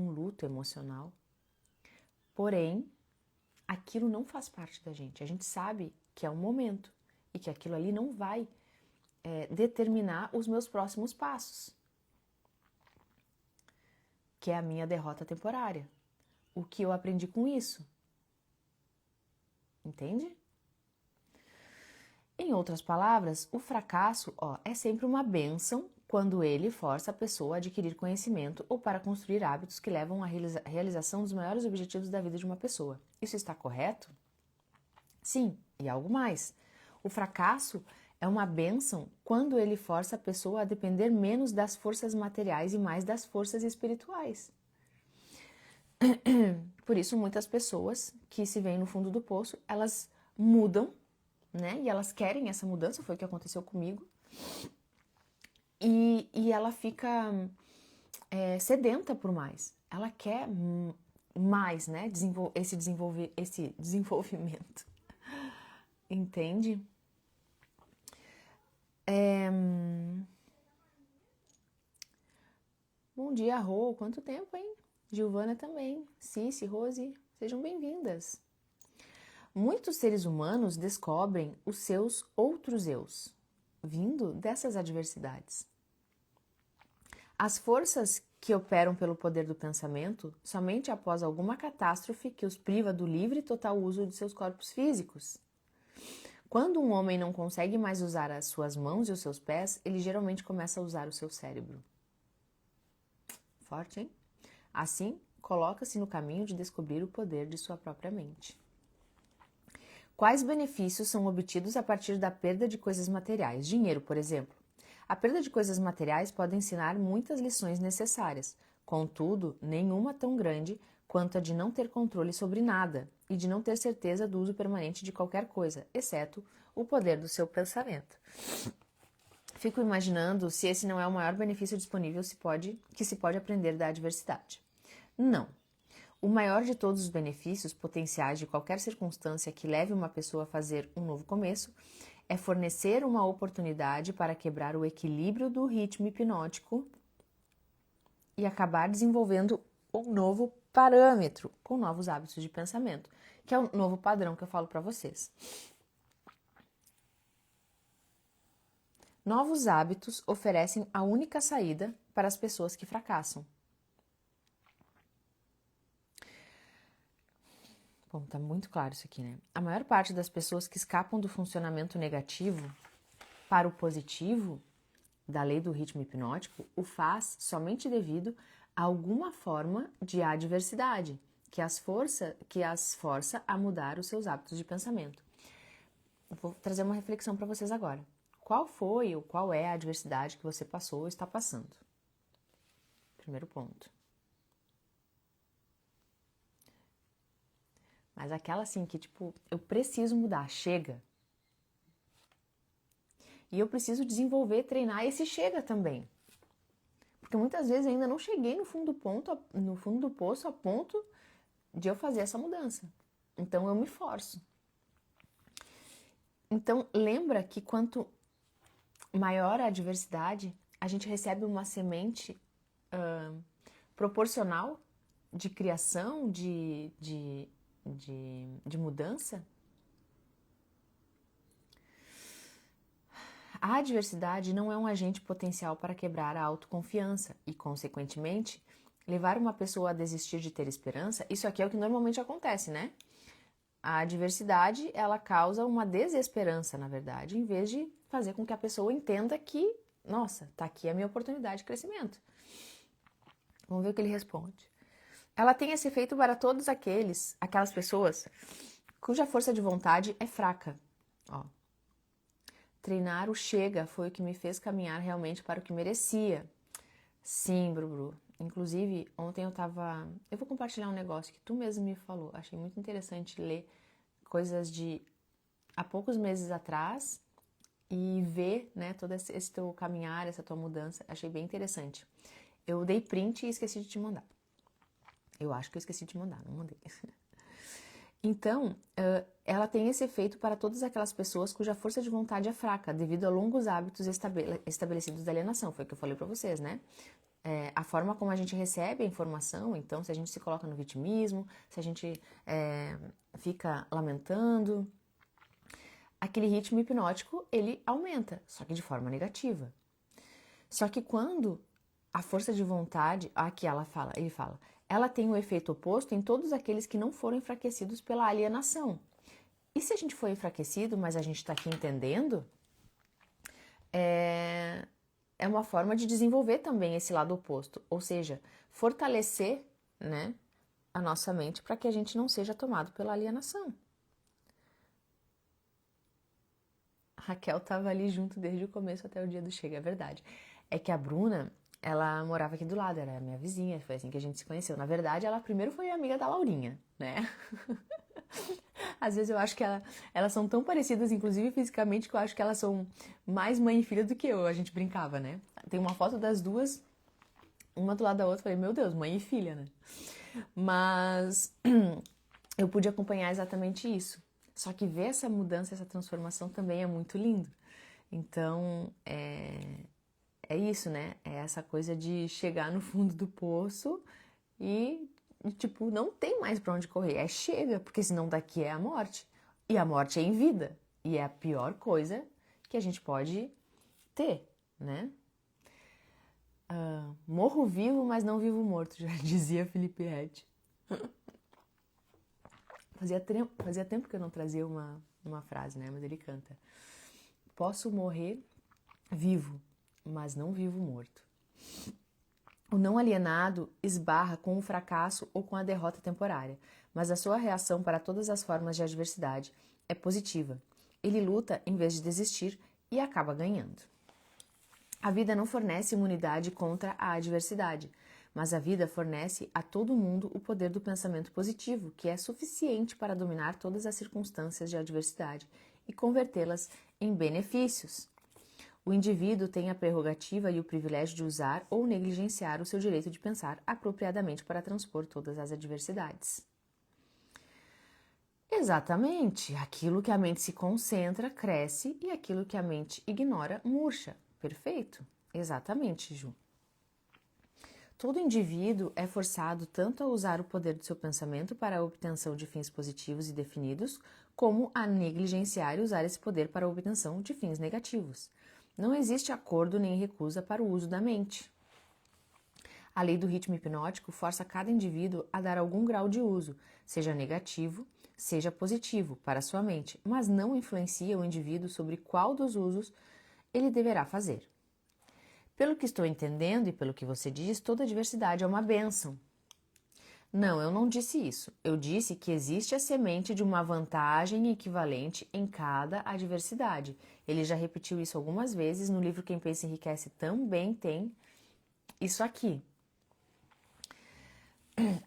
[SPEAKER 1] luto emocional. Porém, aquilo não faz parte da gente. A gente sabe que é um momento e que aquilo ali não vai determinar os meus próximos passos, que é a minha derrota temporária. O que eu aprendi com isso? Entende? Em outras palavras, o fracasso é sempre uma bênção quando ele força a pessoa a adquirir conhecimento ou para construir hábitos que levam à realização dos maiores objetivos da vida de uma pessoa. Isso está correto? Sim, e algo mais. O fracasso é uma bênção quando ele força a pessoa a depender menos das forças materiais e mais das forças espirituais. Por isso, muitas pessoas que se veem no fundo do poço, elas mudam, né? E elas querem essa mudança, foi o que aconteceu comigo. E ela fica sedenta por mais. Ela quer mais, né? Esse desenvolvimento. Entende? Bom dia, Rô. Quanto tempo, hein? Giovana também. Cici, Rose, sejam bem-vindas. Muitos seres humanos descobrem os seus outros eus, vindo dessas adversidades. As forças que operam pelo poder do pensamento somente após alguma catástrofe que os priva do livre e total uso de seus corpos físicos. Quando um homem não consegue mais usar as suas mãos e os seus pés, ele geralmente começa a usar o seu cérebro. Forte, hein? Assim, coloca-se no caminho de descobrir o poder de sua própria mente. Quais benefícios são obtidos a partir da perda de coisas materiais? Dinheiro, por exemplo. A perda de coisas materiais pode ensinar muitas lições necessárias, contudo, nenhuma tão grande quanto a de não ter controle sobre nada e de não ter certeza do uso permanente de qualquer coisa, exceto o poder do seu pensamento. Fico imaginando se esse não é o maior benefício disponível que se pode aprender da adversidade. Não. O maior de todos os benefícios potenciais de qualquer circunstância que leve uma pessoa a fazer um novo começo é fornecer uma oportunidade para quebrar o equilíbrio do ritmo hipnótico e acabar desenvolvendo um novo parâmetro com novos hábitos de pensamento, que é o novo padrão que eu falo para vocês. Novos hábitos oferecem a única saída para as pessoas que fracassam. Bom, tá muito claro isso aqui, né? A maior parte das pessoas que escapam do funcionamento negativo para o positivo da lei do ritmo hipnótico o faz somente devido a alguma forma de adversidade que as força a mudar os seus hábitos de pensamento. Vou trazer uma reflexão para vocês agora. Qual foi ou qual é a adversidade que você passou ou está passando? Primeiro ponto. Mas aquela assim que, tipo, eu preciso mudar, chega. E eu preciso desenvolver, treinar esse chega também. Porque muitas vezes ainda não cheguei no fundo do poço a ponto de eu fazer essa mudança. Então eu me forço. Então lembra que quanto maior a adversidade, a gente recebe uma semente proporcional de criação, de mudança. A adversidade não é um agente potencial para quebrar a autoconfiança e, consequentemente, levar uma pessoa a desistir de ter esperança. Isso aqui é o que normalmente acontece, né? A adversidade, ela causa uma desesperança, na verdade, em vez de fazer com que a pessoa entenda que, nossa, tá aqui a minha oportunidade de crescimento. Vamos ver o que ele responde. Ela tem esse efeito para todos aquelas pessoas cuja força de vontade é fraca. Ó. Treinar o chega foi o que me fez caminhar realmente para o que merecia. Sim, Brubru. Inclusive, ontem eu vou compartilhar um negócio que tu mesmo me falou. Achei muito interessante ler coisas de há poucos meses atrás e ver, né, todo esse teu caminhar, essa tua mudança. Achei bem interessante. Eu dei print e esqueci de te mandar. Eu acho que eu esqueci de mandar, não mandei. Então, ela tem esse efeito para todas aquelas pessoas cuja força de vontade é fraca, devido a longos hábitos estabelecidos da alienação. Foi o que eu falei para vocês, né? A forma como a gente recebe a informação, então, se a gente se coloca no vitimismo, se a gente fica lamentando, aquele ritmo hipnótico, ele aumenta, só que de forma negativa. Só que quando a força de vontade, aqui ele fala, ela tem o efeito oposto em todos aqueles que não foram enfraquecidos pela alienação. E se a gente foi enfraquecido, mas a gente está aqui entendendo, é uma forma de desenvolver também esse lado oposto, ou seja, fortalecer, né, a nossa mente para que a gente não seja tomado pela alienação. A Raquel estava ali junto desde o começo até o dia do chega, é verdade. É que a Bruna, ela morava aqui do lado, era minha vizinha, foi assim que a gente se conheceu. Na verdade, ela primeiro foi amiga da Laurinha, né? Às vezes eu acho que elas são tão parecidas, inclusive fisicamente, que eu acho que elas são mais mãe e filha do que eu. A gente brincava, né? Tem uma foto das duas, uma do lado da outra. Falei, meu Deus, mãe e filha, né? Mas eu pude acompanhar exatamente isso. Só que ver essa mudança, essa transformação também é muito lindo. Então, é isso, né? É essa coisa de chegar no fundo do poço e, tipo, não tem mais pra onde correr. É chega, porque senão daqui é a morte. E a morte é em vida. E é a pior coisa que a gente pode ter, né? Morro vivo, mas não vivo morto, já dizia Felipe Ret. Fazia tempo que eu não trazia uma frase, né? Mas ele canta. Posso morrer vivo, mas não vivo morto. O não alienado esbarra com o fracasso ou com a derrota temporária, mas a sua reação para todas as formas de adversidade é positiva. Ele luta em vez de desistir e acaba ganhando. A vida não fornece imunidade contra a adversidade, mas a vida fornece a todo mundo o poder do pensamento positivo, que é suficiente para dominar todas as circunstâncias de adversidade e convertê-las em benefícios. O indivíduo tem a prerrogativa e o privilégio de usar ou negligenciar o seu direito de pensar apropriadamente para transpor todas as adversidades. Exatamente. Aquilo que a mente se concentra, cresce, e aquilo que a mente ignora, murcha. Perfeito? Exatamente, Ju. Todo indivíduo é forçado tanto a usar o poder do seu pensamento para a obtenção de fins positivos e definidos, como a negligenciar e usar esse poder para a obtenção de fins negativos. Não existe acordo nem recusa para o uso da mente. A lei do ritmo hipnótico força cada indivíduo a dar algum grau de uso, seja negativo, seja positivo, para sua mente, mas não influencia o indivíduo sobre qual dos usos ele deverá fazer. Pelo que estou entendendo e pelo que você diz, toda adversidade é uma bênção. Não, eu não disse isso. Eu disse que existe a semente de uma vantagem equivalente em cada adversidade. Ele já repetiu isso algumas vezes no livro Quem Pensa Enriquece, também tem isso aqui.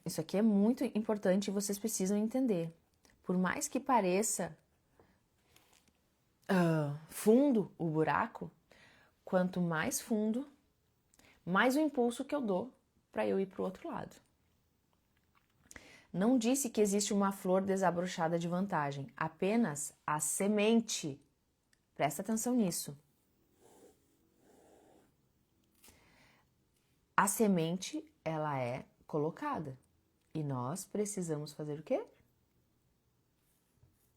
[SPEAKER 1] Isso aqui é muito importante e vocês precisam entender. Por mais que pareça fundo o buraco, quanto mais fundo, mais o impulso que eu dou para eu ir para o outro lado. Não disse que existe uma flor desabrochada de vantagem, apenas a semente. Presta atenção nisso. A semente, ela é colocada. E nós precisamos fazer o quê?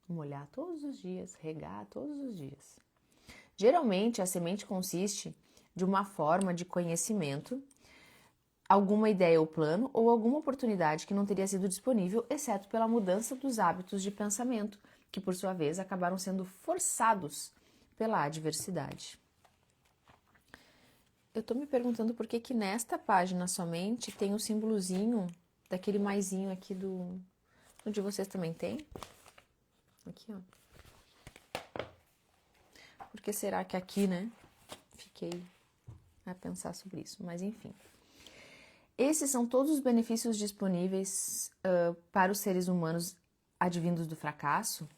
[SPEAKER 1] Molhar todos os dias, regar todos os dias. Geralmente, a semente consiste de uma forma de conhecimento, alguma ideia ou plano ou alguma oportunidade que não teria sido disponível, exceto pela mudança dos hábitos de pensamento, que por sua vez acabaram sendo forçados pela adversidade. Eu estou me perguntando por que nesta página somente tem o símbolozinho daquele maisinho aqui do... Onde vocês também tem? Aqui, ó. Por que será que aqui, né? Fiquei a pensar sobre isso, mas enfim. Esses são todos os benefícios disponíveis para os seres humanos advindos do fracasso?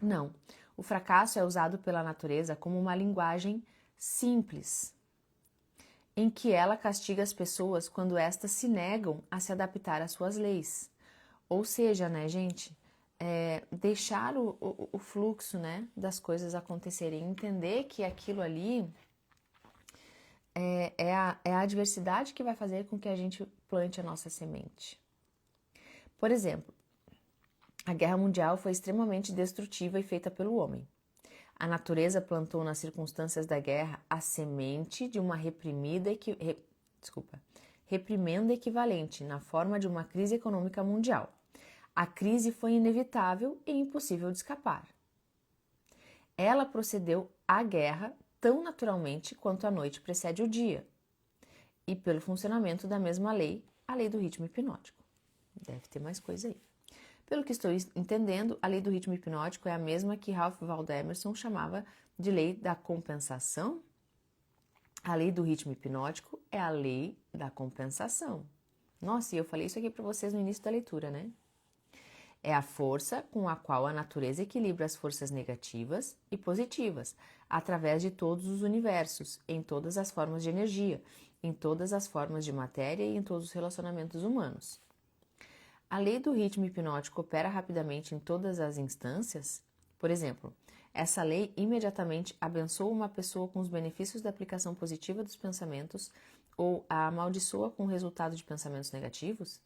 [SPEAKER 1] Não. O fracasso é usado pela natureza como uma linguagem simples, em que ela castiga as pessoas quando estas se negam a se adaptar às suas leis. Ou seja, né, gente, deixar o fluxo, né, das coisas acontecerem, entender que aquilo ali é a adversidade que vai fazer com que a gente plante a nossa semente. Por exemplo, a Guerra Mundial foi extremamente destrutiva e feita pelo homem. A natureza plantou nas circunstâncias da guerra a semente de uma reprimenda equivalente na forma de uma crise econômica mundial. A crise foi inevitável e impossível de escapar. Ela procedeu à guerra tão naturalmente quanto a noite precede o dia, e pelo funcionamento da mesma lei, a lei do ritmo hipnótico. Deve ter mais coisa aí. Pelo que estou entendendo, a lei do ritmo hipnótico é a mesma que Ralph Waldo Emerson chamava de lei da compensação. A lei do ritmo hipnótico é a lei da compensação. Nossa, e eu falei isso aqui para vocês no início da leitura, né? É a força com a qual a natureza equilibra as forças negativas e positivas, através de todos os universos, em todas as formas de energia, em todas as formas de matéria e em todos os relacionamentos humanos. A lei do ritmo hipnótico opera rapidamente em todas as instâncias? Por exemplo, Essa lei imediatamente abençoa uma pessoa com os benefícios da aplicação positiva dos pensamentos ou a amaldiçoa com o resultado de pensamentos negativos?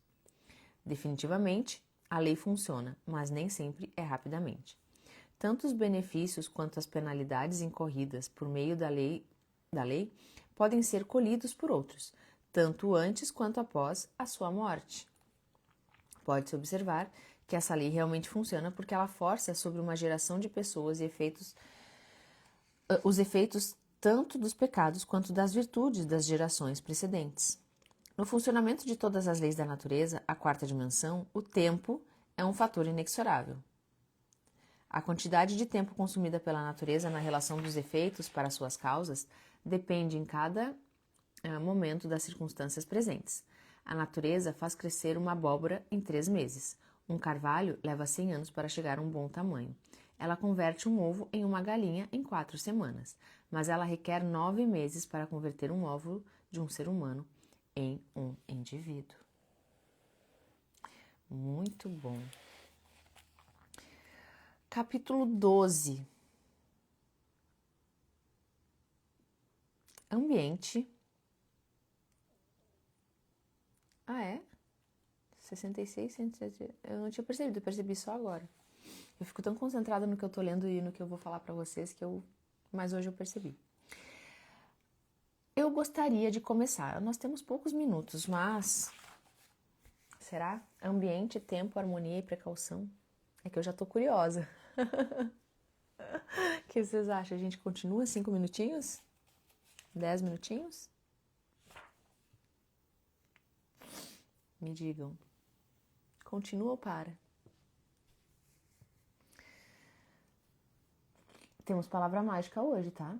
[SPEAKER 1] Definitivamente, a lei funciona, mas nem sempre é rapidamente. Tanto os benefícios quanto as penalidades incorridas por meio da lei podem ser colhidos por outros, tanto antes quanto após a sua morte. Pode-se observar que essa lei realmente funciona porque ela força sobre uma geração de pessoas os efeitos tanto dos pecados quanto das virtudes das gerações precedentes. No funcionamento de todas as leis da natureza, a quarta dimensão, o tempo é um fator inexorável. A quantidade de tempo consumida pela natureza na relação dos efeitos para suas causas depende em cada momento das circunstâncias presentes. A natureza faz crescer uma abóbora em 3 meses. Um carvalho leva 100 anos para chegar a um bom tamanho. Ela converte um ovo em uma galinha em 4 semanas, mas ela requer 9 meses para converter um óvulo de um ser humano em um indivíduo. Muito bom. Capítulo 12. Ambiente. Ah, é? 66, 107. Eu não tinha percebido, eu percebi só agora. Eu fico tão concentrada no que eu tô lendo e no que eu vou falar pra vocês mas hoje eu percebi. Eu gostaria de começar. Nós temos poucos minutos, mas será? Ambiente, tempo, harmonia e precaução. É que eu já tô curiosa. O que vocês acham? A gente continua 5 minutinhos? 10 minutinhos? Me digam. Continua ou para? Temos palavra mágica hoje, tá?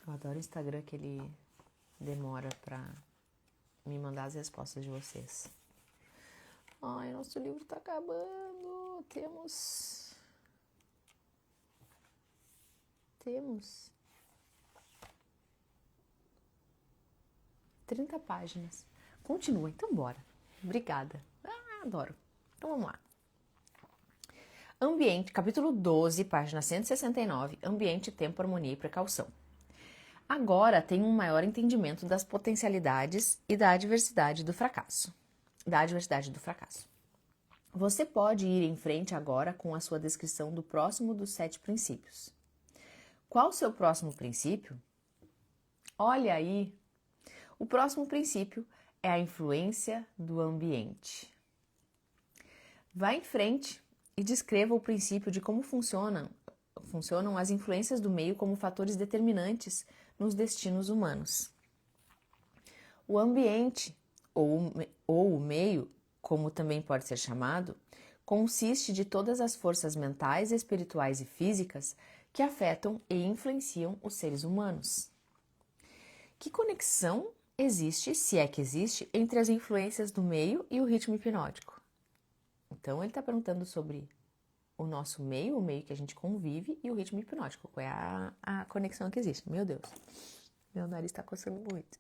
[SPEAKER 1] Eu adoro o Instagram que ele demora pra me mandar as respostas de vocês. Ai, nosso livro tá acabando. Temos 30 páginas. Continua, então bora. Obrigada. Adoro. Então vamos lá. Ambiente, capítulo 12, página 169. Ambiente, tempo, harmonia e precaução. Agora tem um maior entendimento das potencialidades e da adversidade do fracasso. Você pode ir em frente agora com a sua descrição do próximo dos 7 princípios. Qual o seu próximo princípio? Olha aí! O próximo princípio é a influência do ambiente. Vá em frente e descreva o princípio de como funcionam as influências do meio como fatores determinantes nos destinos humanos. O ambiente, ou o meio, como também pode ser chamado, consiste de todas as forças mentais, espirituais e físicas que afetam e influenciam os seres humanos. Que conexão existe, se é que existe, entre as influências do meio e o ritmo hipnótico? Então, ele está perguntando sobre o nosso meio, o meio que a gente convive, e o ritmo hipnótico. Qual é a conexão que existe? Meu Deus, meu nariz está coçando muito.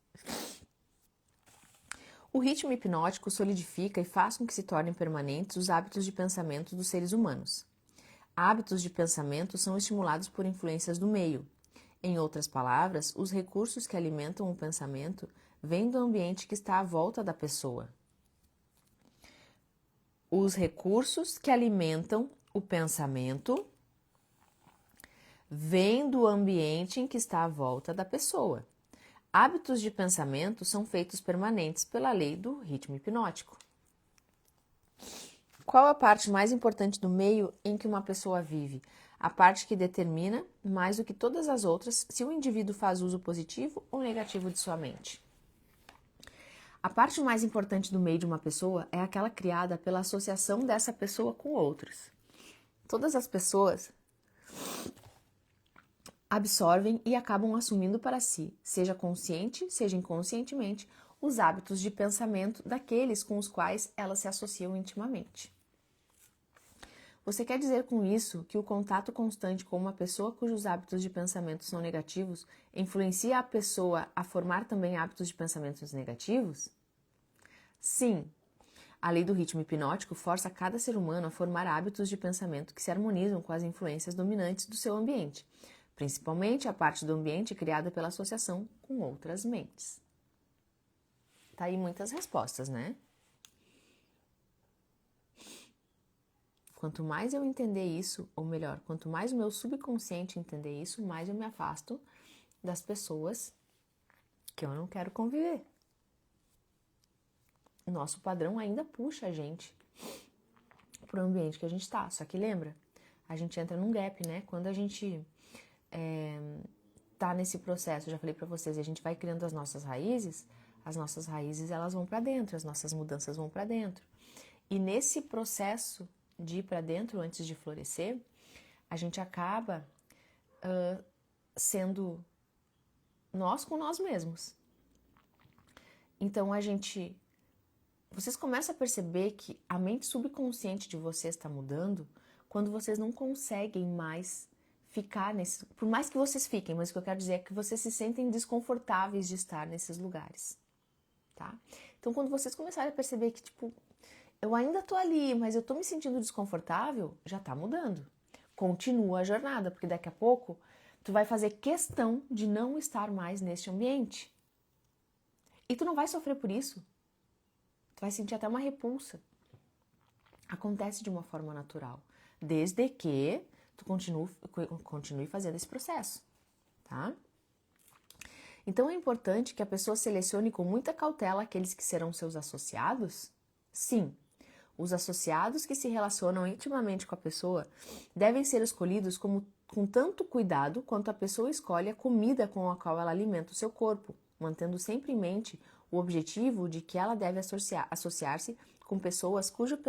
[SPEAKER 1] O ritmo hipnótico solidifica e faz com que se tornem permanentes os hábitos de pensamento dos seres humanos. Hábitos de pensamento são estimulados por influências do meio. Em outras palavras, os recursos que alimentam o pensamento vêm do ambiente que está à volta da pessoa. Os recursos que alimentam o pensamento vêm do ambiente em que está à volta da pessoa. Hábitos de pensamento são feitos permanentes pela lei do ritmo hipnótico. Qual a parte mais importante do meio em que uma pessoa vive? A parte que determina, mais do que todas as outras, se o indivíduo faz uso positivo ou negativo de sua mente. A parte mais importante do meio de uma pessoa é aquela criada pela associação dessa pessoa com outros. Todas as pessoas absorvem e acabam assumindo para si, seja consciente, seja inconscientemente, os hábitos de pensamento daqueles com os quais elas se associam intimamente. Você quer dizer com isso que o contato constante com uma pessoa cujos hábitos de pensamento são negativos influencia a pessoa a formar também hábitos de pensamentos negativos? Sim. A lei do ritmo hipnótico força cada ser humano a formar hábitos de pensamento que se harmonizam com as influências dominantes do seu ambiente, principalmente a parte do ambiente criada pela associação com outras mentes. Tá aí muitas respostas, né? Quanto mais eu entender isso, ou melhor, quanto mais o meu subconsciente entender isso, mais eu me afasto das pessoas que eu não quero conviver. O nosso padrão ainda puxa a gente pro ambiente que a gente tá. Só que lembra, a gente entra num gap, né? Quando a gente tá nesse processo, já falei pra vocês, a gente vai criando as nossas raízes elas vão pra dentro, as nossas mudanças vão pra dentro. E nesse processo de ir pra dentro antes de florescer, a gente acaba sendo nós com nós mesmos. Então vocês começam a perceber que a mente subconsciente de vocês está mudando quando vocês não conseguem mais ficar nesse... Por mais que vocês fiquem, mas o que eu quero dizer é que vocês se sentem desconfortáveis de estar nesses lugares, tá? Então, quando vocês começarem a perceber que, tipo, eu ainda tô ali, mas eu tô me sentindo desconfortável, já tá mudando. Continua a jornada, porque daqui a pouco tu vai fazer questão de não estar mais neste ambiente. E tu não vai sofrer por isso. Tu vai sentir até uma repulsa. Acontece de uma forma natural, desde que tu continue fazendo esse processo, tá? Então é importante que a pessoa selecione com muita cautela aqueles que serão seus associados. Sim, os associados que se relacionam intimamente com a pessoa devem ser escolhidos com tanto cuidado quanto a pessoa escolhe a comida com a qual ela alimenta o seu corpo, mantendo sempre em mente o objetivo de que ela deve associar-se com pessoas cujos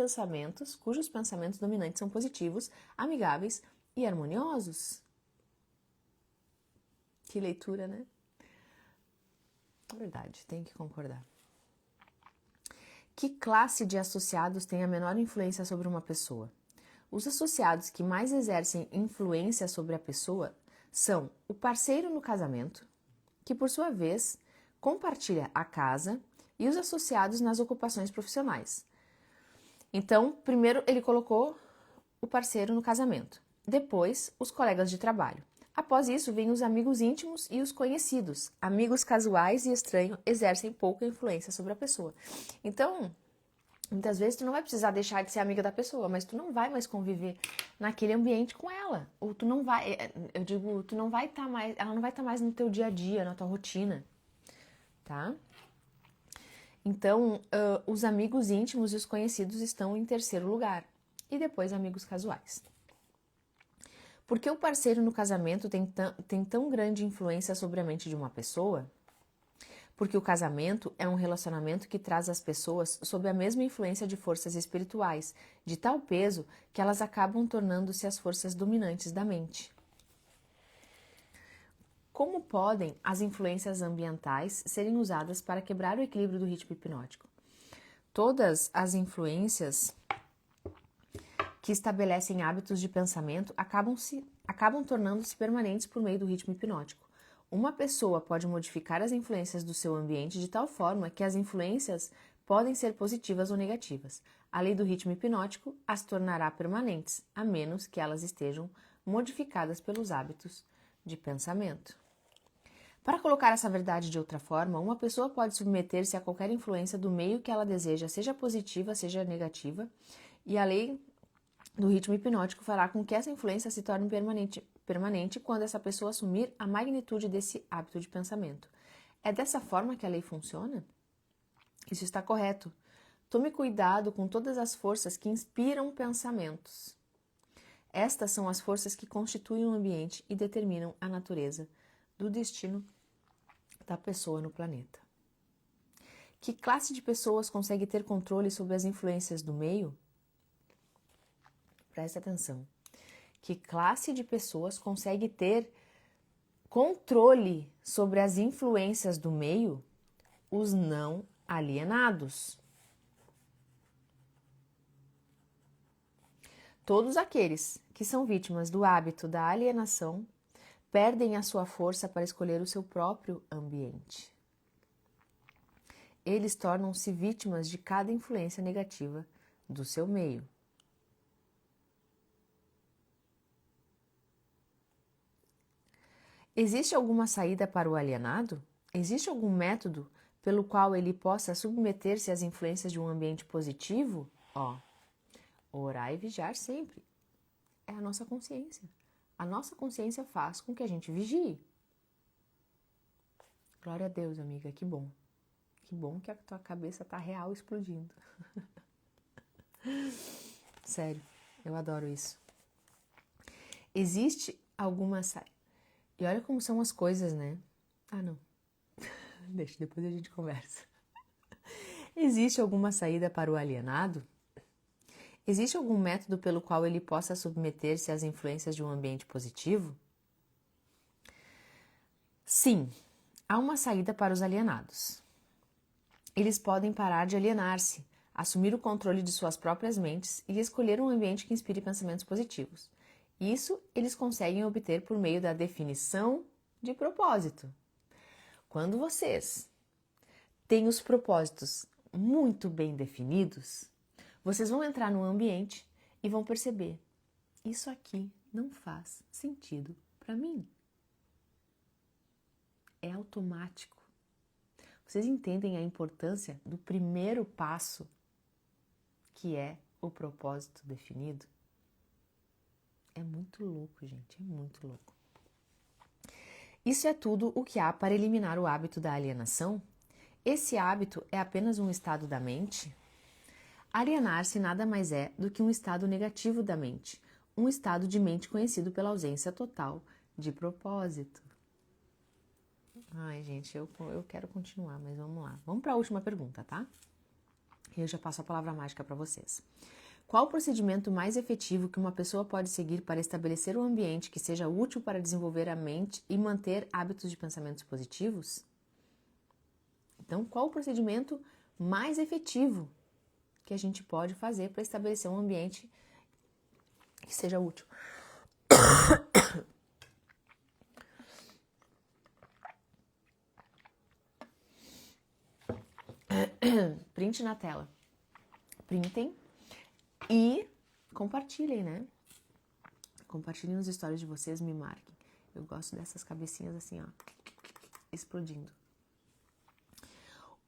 [SPEAKER 1] pensamentos dominantes são positivos, amigáveis e harmoniosos. Que leitura, né? É verdade, tem que concordar. Que classe de associados tem a menor influência sobre uma pessoa? Os associados que mais exercem influência sobre a pessoa são o parceiro no casamento, que por sua vez compartilha a casa, e os associados nas ocupações profissionais. Então, primeiro ele colocou o parceiro no casamento, depois os colegas de trabalho. Após isso, vêm os amigos íntimos e os conhecidos. Amigos casuais e estranhos exercem pouca influência sobre a pessoa. Então, muitas vezes tu não vai precisar deixar de ser amiga da pessoa, mas tu não vai mais conviver naquele ambiente com ela. Ou tu não vai, tu não vai estar mais, ela não vai estar mais no teu dia a dia, na tua rotina, tá? Então, os amigos íntimos e os conhecidos estão em terceiro lugar. E depois amigos casuais. Por que o parceiro no casamento tem tão grande influência sobre a mente de uma pessoa? Porque o casamento é um relacionamento que traz as pessoas sob a mesma influência de forças espirituais, de tal peso que elas acabam tornando-se as forças dominantes da mente. Como podem as influências ambientais serem usadas para quebrar o equilíbrio do ritmo hipnótico? Todas as influências que estabelecem hábitos de pensamento acabam tornando-se permanentes por meio do ritmo hipnótico. Uma pessoa pode modificar as influências do seu ambiente de tal forma que as influências podem ser positivas ou negativas. A lei do ritmo hipnótico as tornará permanentes, a menos que elas estejam modificadas pelos hábitos de pensamento. Para colocar essa verdade de outra forma, uma pessoa pode submeter-se a qualquer influência do meio que ela deseja, seja positiva, seja negativa, e a lei do ritmo hipnótico fará com que essa influência se torne permanente quando essa pessoa assumir a magnitude desse hábito de pensamento. É dessa forma que a lei funciona? Isso está correto. Tome cuidado com todas as forças que inspiram pensamentos. Estas são as forças que constituem o ambiente e determinam a natureza do destino da pessoa no planeta. Que classe de pessoas consegue ter controle sobre as influências do meio? Preste atenção. Que classe de pessoas consegue ter controle sobre as influências do meio? Os não alienados. Todos aqueles que são vítimas do hábito da alienação perdem a sua força para escolher o seu próprio ambiente. eles tornam-se vítimas de cada influência negativa do seu meio. Existe alguma saída para o alienado? Existe algum método pelo qual ele possa submeter-se às influências de um ambiente positivo? Orar e vigiar sempre. É a nossa consciência. A nossa consciência faz com que a gente vigie. Glória a Deus, amiga, que bom. Que bom que a tua cabeça tá real explodindo. Sério, eu adoro isso. Existe alguma saída? E olha como são as coisas, né? Não. Deixa, depois a gente conversa. Existe alguma saída para o alienado? Existe algum método pelo qual ele possa submeter-se às influências de um ambiente positivo? Sim, há uma saída para os alienados. Eles podem parar de alienar-se, assumir o controle de suas próprias mentes e escolher um ambiente que inspire pensamentos positivos. Isso eles conseguem obter por meio da definição de propósito. Quando vocês têm os propósitos muito bem definidos, vocês vão entrar no ambiente e vão perceber: isso aqui não faz sentido para mim. É automático. Vocês entendem a importância do primeiro passo, que é o propósito definido? É muito louco, gente, é muito louco. Isso é tudo o que há para eliminar o hábito da alienação? Esse hábito é apenas um estado da mente? Alienar-se nada mais é do que um estado negativo da mente, um estado de mente conhecido pela ausência total de propósito. Ai, gente, eu quero continuar, mas vamos lá. Vamos para a última pergunta, tá? Eu já passo a palavra mágica para vocês. Qual o procedimento mais efetivo que uma pessoa pode seguir para estabelecer um ambiente que seja útil para desenvolver a mente e manter hábitos de pensamentos positivos? Então, qual o procedimento mais efetivo que a gente pode fazer para estabelecer um ambiente que seja útil? Print na tela. Printem e compartilhem, né? Compartilhem nos stories de vocês, me marquem. Eu gosto dessas cabecinhas assim, ó, explodindo.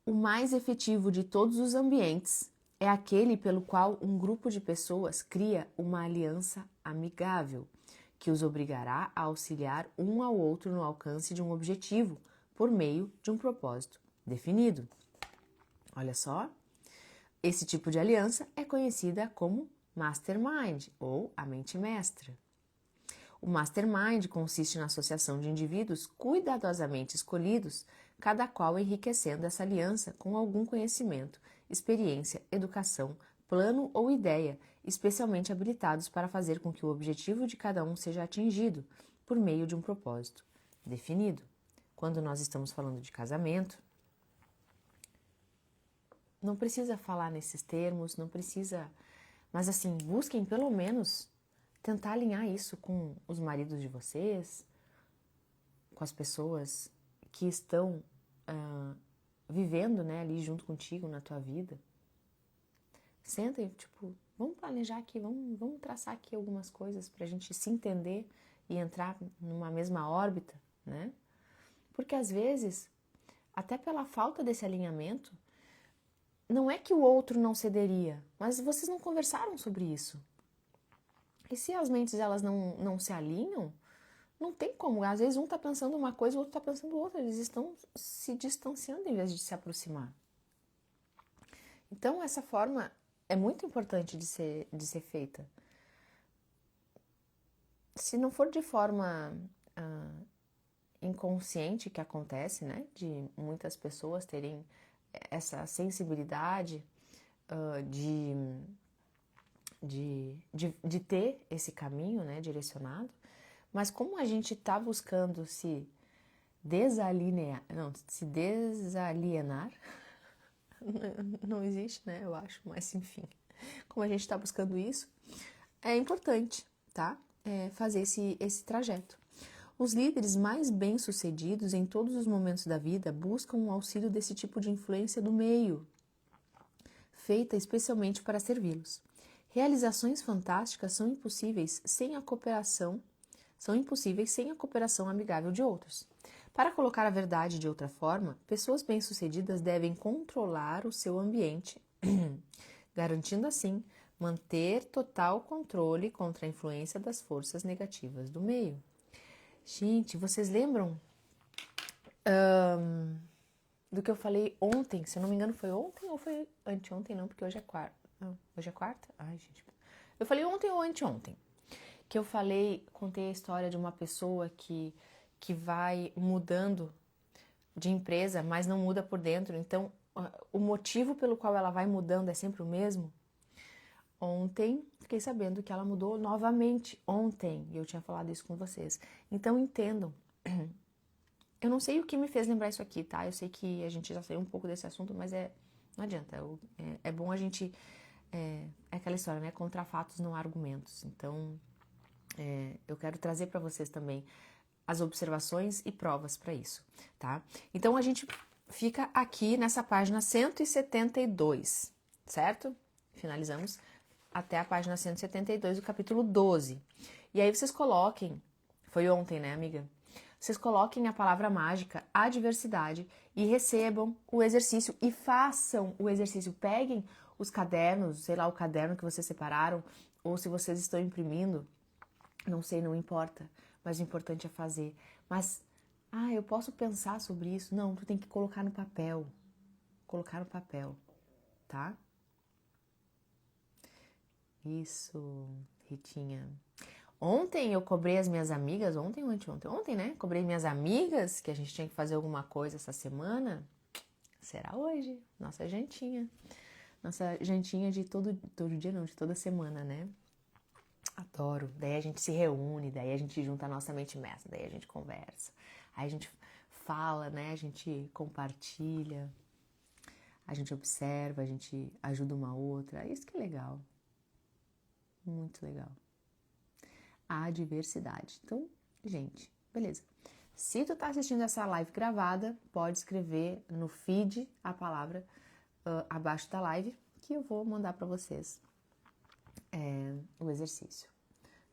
[SPEAKER 1] O mais efetivo de todos os ambientes é aquele pelo qual um grupo de pessoas cria uma aliança amigável, que os obrigará a auxiliar um ao outro no alcance de um objetivo, por meio de um propósito definido. Olha só, esse tipo de aliança é conhecida como mastermind, ou a mente mestra. O mastermind consiste na associação de indivíduos cuidadosamente escolhidos, cada qual enriquecendo essa aliança com algum conhecimento, experiência, educação, plano ou ideia, especialmente habilitados para fazer com que o objetivo de cada um seja atingido por meio de um propósito definido. Quando nós estamos falando de casamento, não precisa falar nesses termos, não precisa, mas assim, busquem pelo menos tentar alinhar isso com os maridos de vocês, com as pessoas que estão vivendo, né, ali junto contigo na tua vida. Sentem, tipo, vamos planejar aqui, vamos traçar aqui algumas coisas pra gente se entender e entrar numa mesma órbita, né? Porque às vezes, até pela falta desse alinhamento, não é que o outro não cederia, mas vocês não conversaram sobre isso. E se as mentes elas não se alinham, não tem como. Às vezes um tá pensando uma coisa, o outro tá pensando outra. Eles estão se distanciando em vez de se aproximar. Então essa forma é muito importante de ser feita. Se não for de forma inconsciente que acontece, né? De muitas pessoas terem essa sensibilidade de ter esse caminho, né, direcionado, mas como a gente está buscando se desalienar, não existe, né, eu acho, mas enfim, como a gente está buscando isso, é importante, tá, fazer esse trajeto. Os líderes mais bem-sucedidos em todos os momentos da vida buscam o auxílio desse tipo de influência do meio, feita especialmente para servi-los. Realizações fantásticas são impossíveis sem a cooperação amigável de outros. Para colocar a verdade de outra forma, pessoas bem-sucedidas devem controlar o seu ambiente, garantindo assim manter total controle contra a influência das forças negativas do meio. Gente, vocês lembram do que eu falei ontem? Se eu não me engano, foi ontem ou foi anteontem? Não, porque hoje é quarta. Não, hoje é quarta? Ai, gente. Eu falei ontem ou anteontem? Que eu contei a história de uma pessoa que vai mudando de empresa, mas não muda por dentro. Então, o motivo pelo qual ela vai mudando é sempre o mesmo. Ontem, fiquei sabendo que ela mudou novamente ontem, e eu tinha falado isso com vocês. Então, entendam. Eu não sei o que me fez lembrar isso aqui, tá? Eu sei que a gente já saiu um pouco desse assunto, mas não adianta. É bom a gente... É aquela história, né? Contra fatos, não há argumentos. Então, eu quero trazer para vocês também as observações e provas para isso, tá? Então, a gente fica aqui nessa página 172, certo? Finalizamos até a página 172 do capítulo 12. E aí vocês coloquem, foi ontem, né, amiga? Vocês coloquem a palavra mágica adversidade e recebam o exercício e façam o exercício. Peguem os cadernos, sei lá, o caderno que vocês separaram, ou se vocês estão imprimindo, não sei, não importa, mas o importante é fazer. Mas, eu posso pensar sobre isso? Não, tu tem que colocar no papel, tá? Isso, Ritinha. Ontem eu cobrei as minhas amigas, ontem ou anteontem? Ontem, né? Cobrei minhas amigas que a gente tinha que fazer alguma coisa essa semana. Será hoje? Nossa jantinha. Nossa jantinha de todo dia não, de toda semana, né? Adoro. Daí a gente se reúne, daí a gente junta a nossa mente mestra, daí a gente conversa. Aí a gente fala, né? A gente compartilha, a gente observa, a gente ajuda uma outra. Isso que é legal. Muito legal. A diversidade. Então, gente, beleza. Se tu tá assistindo essa live gravada, pode escrever no feed a palavra abaixo da live, que eu vou mandar para vocês o exercício,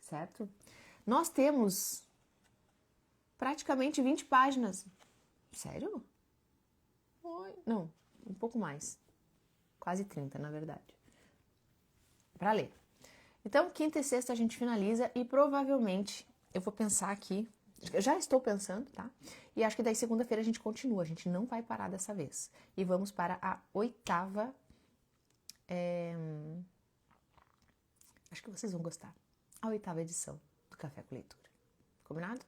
[SPEAKER 1] certo? Nós temos praticamente 20 páginas. Sério? Não, um pouco mais. Quase 30, na verdade. Para ler. Então, quinta e sexta a gente finaliza e provavelmente eu vou pensar aqui, eu já estou pensando, tá? E acho que daí segunda-feira a gente continua, a gente não vai parar dessa vez. E vamos para a oitava, acho que vocês vão gostar, a oitava edição do Café com Leitura. Combinado?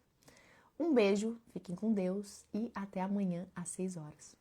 [SPEAKER 1] Um beijo, fiquem com Deus e até amanhã às 6 horas.